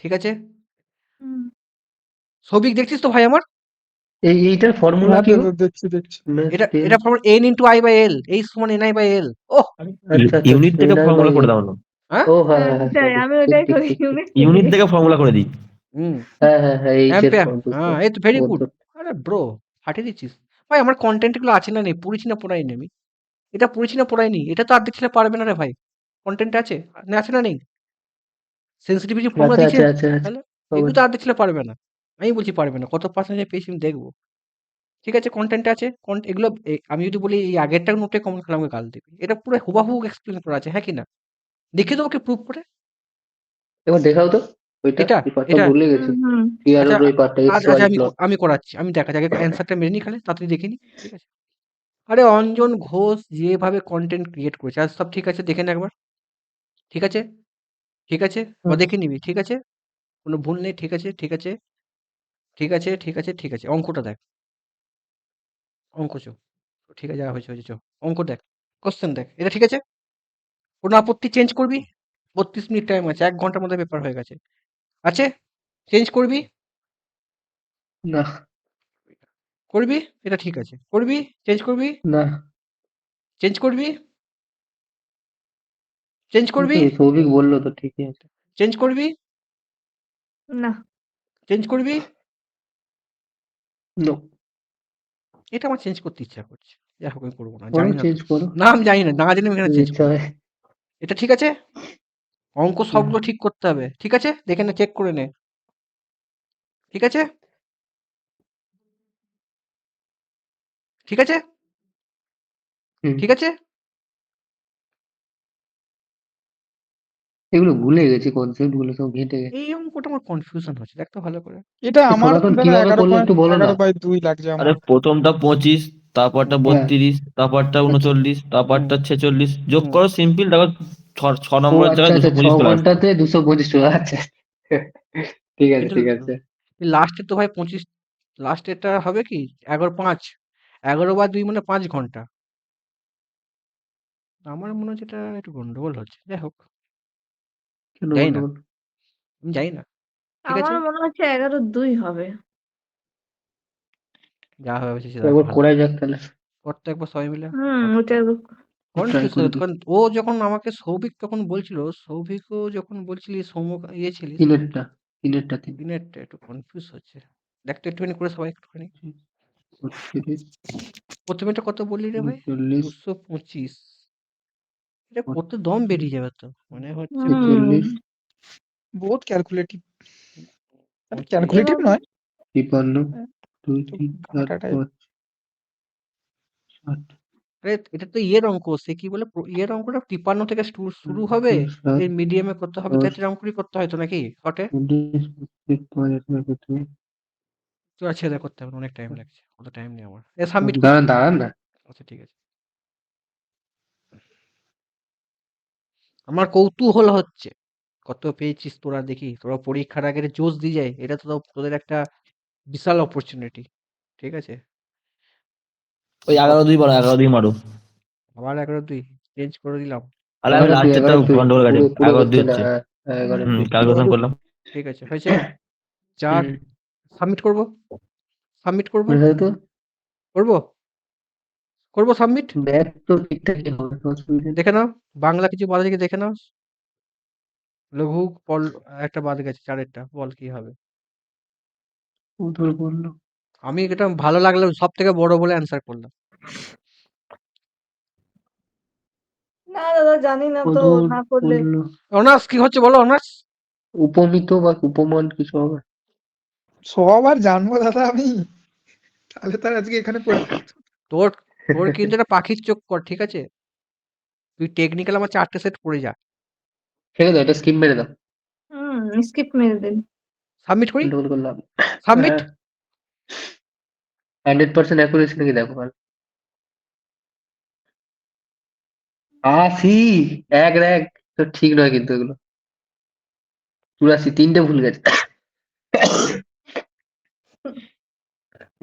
ঠিক আছে। হুম সৌভিক দেখছিস তো ভাই আমার? এইটার ফর্মুলা হ্যাঁ কি গো? দাদা, দেখছি দেখছি। ম্যাথ এটা 10 এটা formula n into i by l, এই সমান ni বাই l। ওহ, আচ্ছা আচ্ছা ইউনিট থেকে NR ফর্মুলা by করে L দাও না, হ্যাঁ ও হ্যাঁ হ্যাঁ হ্যাঁ ওটাই, সরি আমি ঠিক ওটাই ঠিক করি ঠিক ঠিক ইউনিট ইউনিট থেকে। থেকে ফর্মুলা করে দিই। হুম হ্যাঁ হ্যাঁ হ্যাঁ এইচএস অ্যাম্পিয়ার, বুঝতে হ্যাঁ এই তো ভেরি গুড। বলতো আরে ব্রো, ফাটিয়ে দিচ্ছিস ভাই। আমার কন্টেন্ট গুলো আছে না নেই? পড়েছি না পড়াইনি আমি? এটা পড়েছি না পড়াইনি? এটা তো অর্ধেক ছেলে পারবে না রে ভাই। কন্টেন্ট আছে না, আছে না নেই? সেন্সিটিভিটি ফর্মুলা আছে দিয়েছে, আছে আছে আছে তাহলে সব এগুলো তো আছে অর্ধেক ছেলে পারবে না। আমি বলছি পারবে না, কত পার্সেন্টেজ পেয়েছি আমি দেখবো, ঠিক আছে? কনটেন্ট আছে, এগুলো আমি যদি বলি এই আগেরটা নোটে কমন খেলে আমাকে গাল দেবে। এটা পুরো হুবাহু এক্সপ্লেন করা আছে, হ্যাঁ কি না? দেখিয়ে দেবো কি প্রুফ করে? এবার দেখাও তো ওইটা এটা এই পার্টটা এটা ভুলে গেছি হুম আচ্ছা টিআরওর ওই পার্টটা এক্স আচ্ছা ওয়াই আমি প্লট আমি করাচ্ছি, আমি দেখাচ্ছি, আগে অ্যান্সারটা মেরে নিই, খালি তাড়াতাড়ি দেখে নিই, ঠিক আছে? আরে অঞ্জন ঘোষ যেভাবে কন্টেন্ট ক্রিয়েট করেছে আর সব ঠিক আছে, দেখে নে একবার। ঠিক আছে, ঠিক আছে, বা দেখে নিবি। ঠিক আছে, কোনো ভুল নেই। ঠিক আছে, ঠিক আছে, ঠিক আছে, ঠিক আছে, ঠিক আছে। অঙ্কটা দেখ, অঙ্ক চো। ঠিক আছে, যা হয়েছে হয়েছে, চো। অঙ্ক দেখ, কোশ্চেন দেখ। এটা ঠিক আছে? কোনো আপত্তি? চেঞ্জ করবি? 32 মিনিট টাইম আছে, 1 ঘন্টার মধ্যে পেপার হয়ে গেছে। আছে? চেঞ্জ করবি? না, করবি? এটা ঠিক আছে। করবি? চেঞ্জ করবি? না, চেঞ্জ করবি? চেঞ্জ এই করবি? তো সৌভিক বললো তো ঠিকই আছে। চেঞ্জ করবি? না, চেঞ্জ করবি? No, এটা আমার চেঞ্জ করতে ইচ্ছা করছে। যাই হোক, আমি করবো না। করো, জানি না তো। চেঞ্জ করো, না, আমি জানি না। না জেনে আমি কেন যদি চেঞ্জ ইচ্ছা করব? হয়। এটা ঠিক আছে? অঙ্ক সবগুলো ঠিক করতে হবে। ঠিক আছে? দেখে নে, চেক করে নে। ঠিক আছে? ঠিক আছে? হুম, ঠিক আছে? এগুলো ভুলে গেছি, কনসেপ্ট গুলো সব ঘেঁটে গেছে। এই অঙ্কটা আমার কনফিউশন হচ্ছে। দেখ তো ভালো করে। এটা এই আমার সনাতন দাদা কিভাবে এগারো করলো পয়েন্ট একটু বলো না। 11/2 লাগছে আরে আমার। প্রথমটা 25, তারপরটা হ্যাঁ, 32, তারপরটা আচ্ছা। 39, হুম, তারপরটা 46, যোগ হুম। করো সিম্পল, দেখো ছ ও নম্বরের আচ্ছা জায়গায় আচ্ছা, 225 চলে আসছে। 6 ঘন্টাতে 225 টাকা, আচ্ছা। ঠিক আছে, কিন্তু ঠিক আছে। লাস্টে তো ভাই 25, লাস্টেরটা হবে কি? 11/5, 11/2 মানে 5 ঘন্টা। আমার মনে হচ্ছে এটা একটু গন্ডগোল হচ্ছে। যাই হোক, কেন জানি না। গন্ডগোল? আমি জানি না। ঠিক আছে? আমার মনে হচ্ছে 11/2 হবে। যা হবে সেটা একবার ভালো। করাই যাক তাহলে, কর তো একবার সবাই মিলে। কর। ওটা ট্রাই কনফিউজ করে হতো। দিই। কারণ ও যখন আমাকে সৌভিক তখন বলছিল, সৌভিকও যখন বলছিলি, ইয়ে ছিলিস, তিনেরটা, তিনেরটা, তিন, দিনেরটা একটু কনফিউজ হচ্ছে। দেখ তো একটুখানি করে সবাই একটুখানি। 36, প্রথমেটা কত বললি রে ভাই? 39, 225। এটা করতে দম বেরিয়ে যাবে তো। মানে হচ্ছে হুম 46, বহুত ক্যালকুলেটিভ। আরে 25। ক্যালকুলেটিভ এবার নয়, 53, 2, একটু 3, 4, ঘাটা টাইপ। 5, 7, আরে এটা তো ইয়ের অঙ্ক। সে কি বলে? ইয়ের অঙ্কটা 53 থেকে শুরু হবে। 7, এর মিডিয়ামে করতে হবে। তাই 10, তো এরকম করে করতে হয় তো নাকি? শর্টে? 20, 25, তো আর ছেড়ে করতে হবে না, অনেক টাইম লাগছে। অত টাইম নেই আমার। এ সাবমিট কর। দাঁড়ান দাঁড়ান না। আচ্ছা ঠিক আছে। আমার কৌতূহল হচ্ছে কত পেয়েছিস তোরা, দেখি। তোরা পরীক্ষার আগে জোশ দিয়ে যায়, এটা তো তোদের একটা বিশাল অপরচুনিটি। ঠিক আছে? ওই 11-2 মারো, 11-2 মারো। আবার 11/2 চেঞ্জ করে দিলাম। আরে আমি 11-2, লাস্টেরটা 11-2, গন্ডগোল গেছে, পুরো পুরো 11-2 হচ্ছে না। হচ্ছে। হ্যাঁ, হ্যাঁ, হুম, 11-2। ক্যালকুলেশন করলাম। ঠিক আছে, হয়েছে। 4 হুম, সাবমিট করব। সাবমিট করব। হয়ে যাবে তো। করব। করব সাবমিট। ম্যাথ তো ঠিকঠাকই হবে, অসুবিধা নেই। দেখে নাও। বাংলা কিছু বাদ থেকে দেখে নাও। লঘু পল একটা বাদ গেছে, 4এরটা। বল কি হবে? ও তোর বললো। আমি এটা ভালো লাগলো, সবথেকে বড় বলে অ্যানসার করলাম। না দাদা, জানি না ও তো, তোর না করলে। বললো অনার্স কি হচ্ছে বলো, অনার্স? উপমিত বা উপমান কিছু হবে। সব আর জানবো দাদা আমি? তাহলে তার আজকে এখানে পড়ে থাকতো। তোর তোর কিন্তু একটা পাখির চোখ কর, ঠিক আছে? তুই টেকনিক্যাল আমার 4টে সেট পড়ে যা। ঠিক আছে, এটা স্কিপ মেরে দাও। স্কিপ মেরে দিন। সাবমিট করি। গন্ডগোল করলাম। সাবমিট। হ্যাঁ, 100% অ্যাকুরেসি নাকি দেখো ভালো। 80, এক র্যাক তো ঠিক নয় কিন্তু এগুলো। 84, 3টে ভুল গেছে।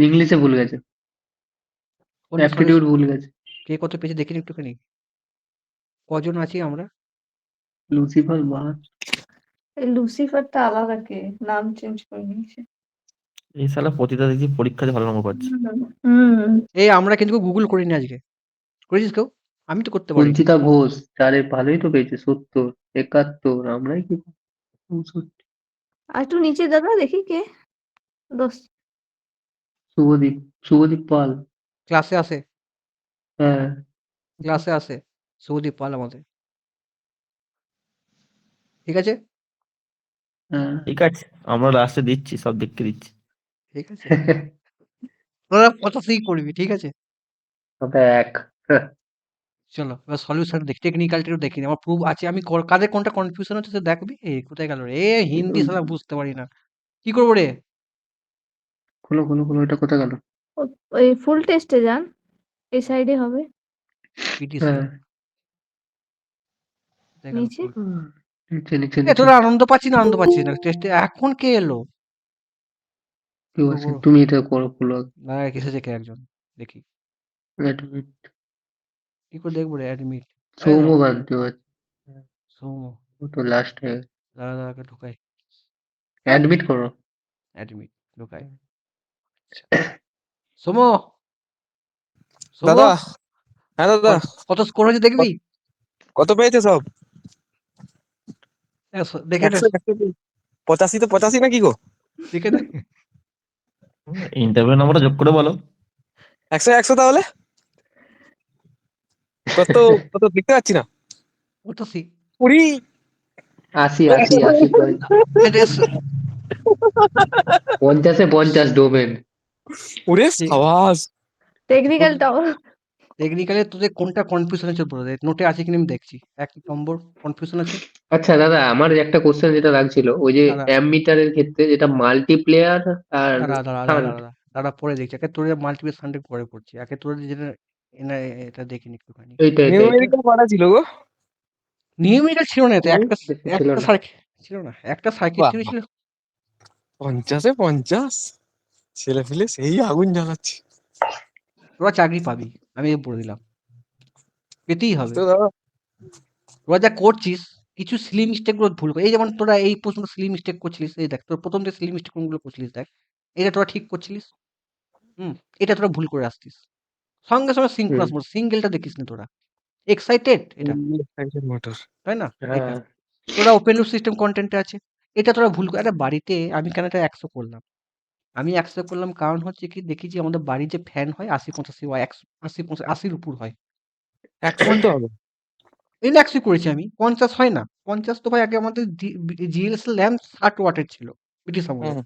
ইংলিশে ভুল গেছে, কোন অ্যাপটিটিউড ভুল গেছে। কে কত পেয়েছে দেখি একটুখানি। কজন আছি আমরা? লুসিফার বাস। এই লুসিফারটা আলাদা, কে নাম চেঞ্জ করে নিয়েছে। এই শালা প্রতিটা দেখছি পরীক্ষাতে ভালো নম্বর পাচ্ছে। হুম এই আমরা কিন্তু গুগল করিনি আজকে। করেছিস কেউ? আমি তো করতে পারিনি। সঞ্চিতা ঘোষ 4-এ ভালোই তো পেয়েছে, 70, 71, আমরাই কি 64। আর একটু নিচে দাদা, দেখি কে। দোষ। শুভদীপ, শুভদীপ পাল। ক্লাসে আসে। হ্যাঁ, ক্লাসে আসে। সৌদীপ পাল আমাদের। ঠিক আছে? হ্যাঁ। ঠিক আছে, আমরা লাস্টে দিচ্ছি, সব দেখতে দিচ্ছি। ঠিক আছে। তোরা 85 করবি, ঠিক আছে? ওটা এক। চলো এবার সলিউশন দেখি। টেকনিক্যালটা একটু দেখি। আমার প্রুফ আছে। আমি কাদের কোনটা কনফিউশন হচ্ছে তো দেখবি। কোথায় গেল রে? হিন্দি শালা বুঝতে পারি না। কি করবো রে? খোলো খোলো খোলো, এটা কোথায় গেল? ওই ফুল টেস্টে যান। এই সাইডে হবে পিটিসি হ্যাঁ কোথায় গেল নিচে ফুল নিচে নিচে এ নিচে তোরা আনন্দ পাচ্ছিস না টেস্টে এখন কে এলো কি শুভ বলছেন তুমি এটা করো খুলো দাঁড়া কিসে কে একজন দেখি অ্যাডমিট কি করে দেখবো রে অ্যাডমিট সৌম্য বানতে পারছি সৌম্য ও তো লাস্ট হয়ে গেছে দাঁড়া দাঁড়াকে ঢুকাই অ্যাডমিট করো অ্যাডমিট ঢুকাই সৌম্য সৌম্য দাদা হ্যাঁ দাদা কত স্কোর হয়েছে দেখবি কত পেয়েছে সব দেখে নে 85 তো 85 নাকি গো দেখে নে ইন্টারভিউ নাম্বারটা যোগ করে বলো 100 তাহলে কত কত দেখতে পাচ্ছি না ওটা সি 20 80 পয়েন্ট এটা 50 ডোমেন ওরে সাবাস টেকনিক্যালটাও টেকনিক্যালি তোদের কোনটা কনফিউশন আছে বলে নোটে আছে কিনা আমি দেখছি এক নম্বর কনফিউশন আছে আচ্ছা দাদা আমার একটা কোশ্চেন যেটা লাগছিল ওই যে দাঁড়া অ্যামমিটারের ক্ষেত্রে যেটা মাল্টিপ্লেয়ার আর দাঁড়া দাঁড়া দাঁড়া শান্ট দাঁড়া দাঁড়া পরে দেখছি একে তোর মাল্টিপল সানডে পরে পড়ছি একে তোর যেটা এটা দেখিনি একটুখানি এটা নিউমেরিক্যাল করা ছিল গো নিয়মিত ছিল না তো একটা ছিল একটা না সার্কিট ছিল না একটা সার্কিট বাহ থিওরি ছিল 50 50 ছেলে ফেলে সেই আগুন জ্বালাচ্ছে তোরা চাকরি পাবি আমি বলে দিলাম পেতেই হবে তো দাদা তোরা যা করছিস কিছু সিলি মিস্টেক গুলো ভুল করে এই যেমন তোরা এই প্রশ্ন সিলি মিস্টেক করছিলিস এই দেখ তোর প্রথম যে সিলি মিস্টেক কোনগুলো করছিলিস দেখ এটা তোরা ঠিক করছিলিস এটা তোরা ভুল করে আসছিস সঙ্গে সঙ্গে সিঙ্ক্রোনাস মোড সিঙ্গেলটা দেখিস না তোরা এক্সাইটেড এটা মোটর তাই না এটা হ্যাঁ তোরা ওপেন লুপ সিস্টেম কন্টেন্টে আছে এটা তোরা ভুল করে আরে বাড়িতে আমি কেন এটা 100 করলাম আমি 100 করলাম কারণ হচ্ছে কি দেখি যে আমাদের বাড়ির যে ফ্যান হয় 80-85 হয় 100 80-85 উপর হয় 100 তো হবে এই 100 করেছি আমি 50 হয় না 50 তো ভাই আগে আমাদের জিএলএস ল্যাম্প 60 ওয়াটের ছিল ব্রিটিশ আমলে হুম।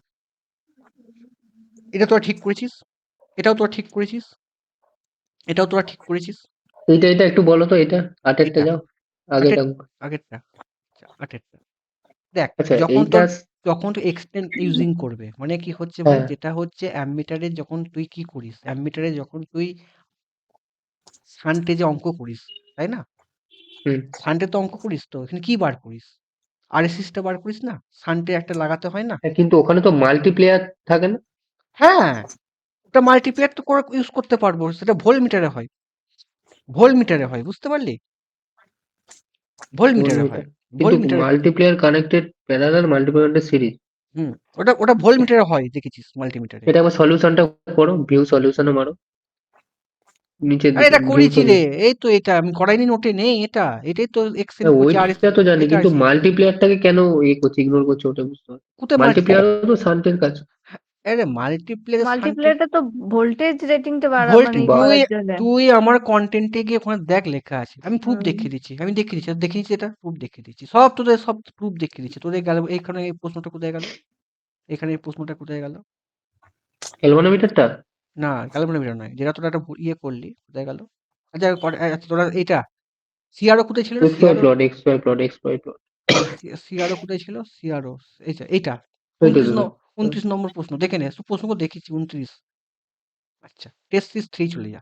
এটা তোরা ঠিক করেছিস এটাও তোরা ঠিক করেছিস এটাও তোরা ঠিক করেছিস এটা একটু বলো তো এটা আটেরটা এটা যাও আগেটা আগেরটা আচ্ছা আগেরটা দেখ আচ্ছা যখন এইটা যখন তুই এক্সটেন্ড ইউজিং করবে মানে কি হচ্ছে ভাই হ্যাঁ যেটা হচ্ছে অ্যামমিটারে যখন তুই কি করিস অ্যামমিটারে যখন তুই শান্টে যে অঙ্ক করিস তাই না হুম শান্টে তো অঙ্ক করিস তো এখানে কি বার করিস আরএসএসটা বার করিস না শান্টে একটা লাগাতে হয় না হ্যাঁ, কিন্তু ওখানে তো মাল্টিপ্লেয়ার থাকে না হ্যাঁ ওটা মাল্টিপ্লেয়ার তো করে ইউজ করতে পারবো সেটা ভোল মিটারে হয় বুঝতে পারলি ভোল মিটারে হয় ভোল কিন্তু মিটারে multiplayer connected parallel multiplayer series ওটা ভোল মিটারে হয় দেখেছিস মাল্টিমিটারে এটা আবার সলিউশনটা করো ভিউ সলিউশনে মারো নিচের আরে দিকে এটা ভিউ করেছি রে এই তো এটা আমি করাইনি নোটে নেই এটাই তো এক্সেল করছি আর ওইটা তো জানি এটা কিন্তু আছে মাল্টিপ্লেয়ারটাকে কেন করছে ইগনোর করছে ওটা বুঝতে পারছি কোথায় মাল্টিপ্লেয়ার তো শান্তির কাজ আরে মাল্টিপ্লেয়ার মাল্টিপ্লেয়ারটা তো ভোল্টেজ রেটিংটা মানে তুই করার জন্য তুই আমার কন্টেন্টে গিয়ে ওখানে দেখ লেখা আছে আমি প্রুফ হুম। দেখিয়ে দিচ্ছি আমি দেখিয়ে দিচ্ছি দেখিয়ে দিচ্ছি এটা প্রুফ দেখিয়ে দিচ্ছি সব তোদের সব প্রুফ দেখিয়ে দিচ্ছি তোদের গেল এখানে এই প্রশ্নটা কোথায় গেল এখানে এই প্রশ্নটা কোথায় গেল ক্যালভানোমিটারটা না ক্যালকুলেটর নয় যেটা তোরা একটা করলি কোথায় গেল আচ্ছা আচ্ছা তোরা এইটা সিআরও কোথায় ছিল এক্স ওয়াই প্লট সিআরও কোথায় ছিল সিআরও এইটা ওইটা 29 নম্বর প্রশ্ন দেখে নে প্রশ্নগুলো দেখেছি 29 আচ্ছা টেস্ট সিস 3 চলে যা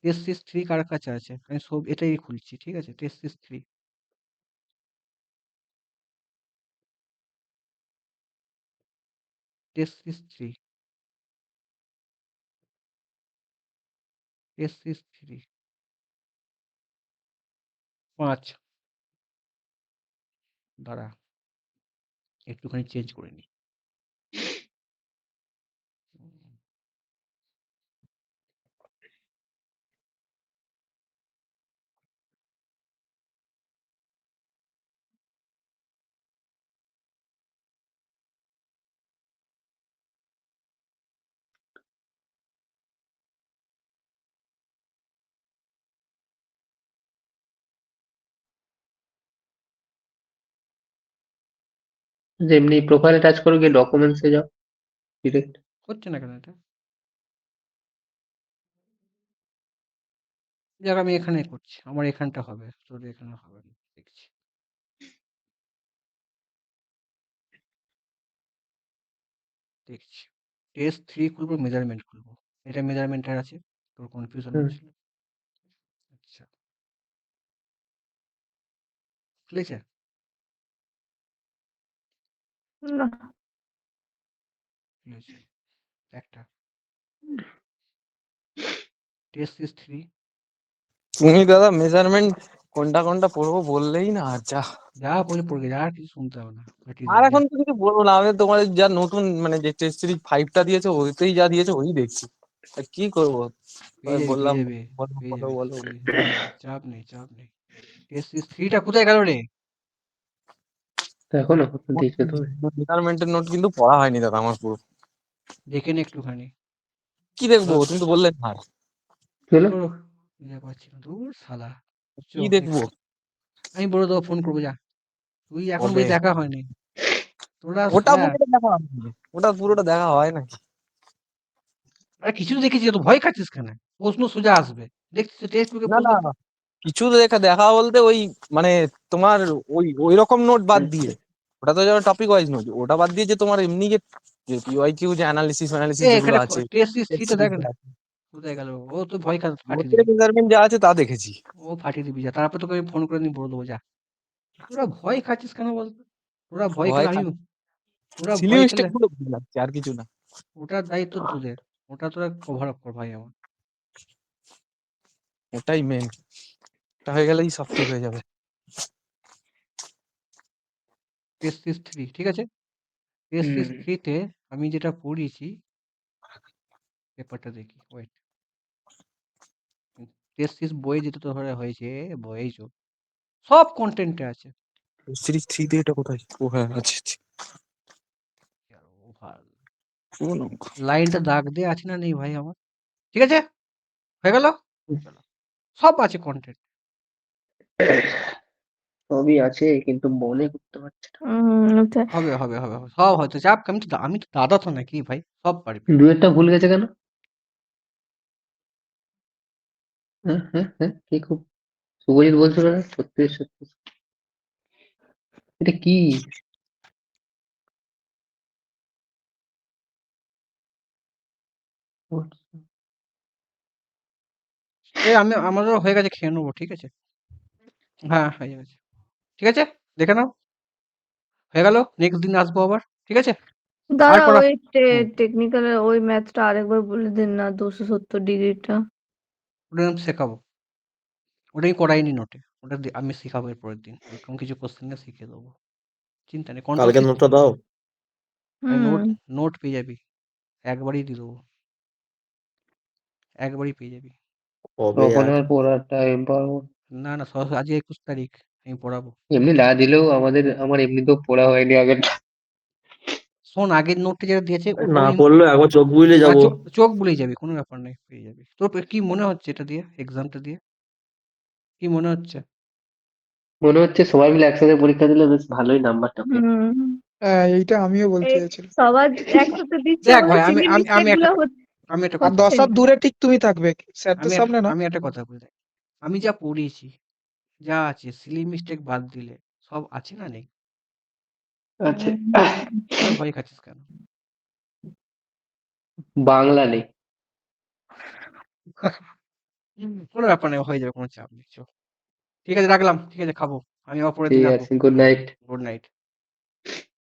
টেস্ট সিস 3 কার কাছে আছে আমি সব এটাই খুলছি ঠিক আছে টেস্ট সিস 3 টেস্ট সিস 3 টেস্ট সিস 3 5 দাঁড়া একটুখানি চেঞ্জ করে নি যেমনি প্রোফাইলে টাচ করো গিয়ে ডকুমেন্টসে যাও ডিরেক্ট হচ্ছে না কেন এটা দেখ আমি এখানে করছি আমার এখানটা হবে তোর এখানে হবে না দেখছি দেখছি টেস্ট 3 খুলবো মেজারমেন্ট খুলবো এটা মেজারমেন্টের আছে তোর কনফিউশন হুম। হচ্ছিল আচ্ছা খুলেছে না খুলেছে একটা টেস্ট সিরিজ 3 তুমি দাদা মেজারমেন্ট কোনটা কোনটা পড়বো বললেই না আর যা। যা বলে পড়ে যা আর কিছু শুনতে হবে না ফাটিয়ে আর দিবি যা এখন তো কিছু বলবো না, আমি তোমার যা নতুন মানে যে টেস্ট সিরিজ 5টা দিয়েছে ওইতেই যা দিয়েছে ওই দেখছি। আর কি করবো? পেয়ে যাবি বললাম পেয়ে বলো বলো বলো। যাবি চাপ নেই চাপ নেই টেস্ট সিরিজ 3টা কোথায় গেল রে এখনো দেখতে তো হবে। মেজারমেন্টের নোট কিন্তু পড়া হয়নি দাদা আমার পুরো। দেখে নে একটুখানি কি দেখবো? ধর, তুমি তো বললে না। কি হলো? তোর বুঝতে পারছি না দূর শালা চ কি দেখবো? আমি বলে দেবো ফোন করবো যা তুই এখন কবে? বুঝি দেখা হয়নি তোরা ওটা হ্যাঁ পুরোটা দেখা হয়নি। ওটা পুরোটা দেখা হয় নাকি? আরে কিছু তো দেখেছি তো ভয় খাচ্ছিস কেন প্রশ্ন সোজা আসবে দেখছিস টেক্সট বুকে না প্রশ্ন না, কিছু দেখা দেখা বলতে ওই মানে তোমার ওই রকম নোট বাদ দিয়ে, ওটা তো যারা টপিক ওয়াইজ নোট, ওটা বাদ দিয়ে যে তোমার এমনি যে পিওয়াইকিউ যে অ্যানালিসিস এ যেগুলো এখানে আছে, টেস্ট সিরিজ test 3টা series দেখ যা না আছে, কোথায় গেল ও তো ভয় ফাটিয়ে নোটের দিবি মেজারমেন্ট যা আছে তা দেখেছি। ও ফাটিয়ে দিবি যা তারপর তোকে আমি ফোন করে নিয়ে বলে দেবো যা তোরা ভয় খাচ্ছিস কেন বলতো তোরা ভয় ভয় খেলে আমি তোরা সিলি ভয় মিস্টেক খেলে গুলো ভুলে যাচ্ছে আর কিছু না। ওটার দায়িত্ব তোদের ওটা তোরা কভার আপ কর ভাই আমার ওটাই মেন, ওটা হয়ে গেলেই সব ঠিক হয়ে যাবে। টেস্ট সিরিজ 3 ঠিক আছে টেস্ট সিরিজ 3 তে আমি যেটা পড়িয়েছি পেপারটা দেখি ওয়েট টেস্ট সিরিজ বই যেটা তো হয়েছে বই সব কন্টেন্টে আছে সিরিজ 3 এটা কোথায়? ও হ্যাঁ আছে আছে। শোনো, লাইনটা দাগ দিয়ে আছে না নেই ভাই আমার ঠিক আছে হয়ে গেল চলো সব আছে কন্টেন্ট সবই আছে কিন্তু মনে করতে পারছি না। ওটাই। হবে হবে হবে হবে। সব হয়তো চাপ আমি তো দাদা তো নাকি ভাই সব পারবি দু একটা ভুল গেছে কেন? হ্যাঁ হ্যাঁ হ্যাঁ কি খুব শুভজিৎ বলছিল না 36 এটা কি? আমাদেরও হয়ে গেছে খেয়ে নেবো ঠিক আছে হ্যাঁ হয়ে গেছে ঠিক আছে দেখে নাও হয়ে গেল নেক্সট দিন আসবো আবার ঠিক আছে আর দাদা পড়া ওই হুম, টেকনিক্যালের ওই ম্যাথটা আরেকবার বলে দিন না 270 ডিগ্রিটা। ওটা আমি শেখাবো ওটা আমি করাইনি নোটে ওটা আমি শেখাবো এর পরের দিন ওরকম কিছু কোশ্চেন শিখিয়ে দেবো চিন্তা নেই কন্ট্রোল কালকে নোটটা দাও। নোট হুম নোট পেয়ে যাবি একবারই দিয়ে দেবো একবারই পেয়ে যাবি কবে তখন আর আর পড়ার টাইম পাবো? না না আজকে 21 তারিখ আমি পড়াবো এমনি না দিলেও আমার এমনিতেও পড়া হয়নি আগের। শোন আগের নোটটা যেটা দিয়েছে না ওটাও পড়লেও একবার চোখ বুঝলে না যাবো। চোখ বুলেই যাবি কোনো ব্যাপার নেই পেয়ে যাবি তোর কি মনে হচ্ছে এটা দিয়ে এক্সামটা দিয়ে কি মনে হচ্ছে মনে হচ্ছে সবাই মিলে একসাথে পরীক্ষা দিলে বেশ ভালোই নাম্বারটা পেয়ে। হুম হ্যাঁ এইটা আমিও বলতে এই চাইছিলাম সবার একসাথে দিচ্ছে দেখ বলে ভাই সিলি মিস্টেক গুলো আমি একটা আর কথা 10 বলি হাত দূরে ঠিক তুমি থাকবে আমি স্যারদের সামনে না আমি একটা কথা বলি দেখ আমি যা পড়িয়েছি যা আছে সিলি মিস্টেক বাদ দিলে সব আছে না নেই আচ্ছা তোরা ভয় খাচ্ছিস কেন বাংলা নেই। কোনো ব্যাপার নেই হয়ে যাবে কোনো চাপ নেই চো ঠিক আছে রাখলাম ঠিক আছে খাবো আমি আবার পরের দিন ঠিক আসবো আছে, গুড নাইট। Good night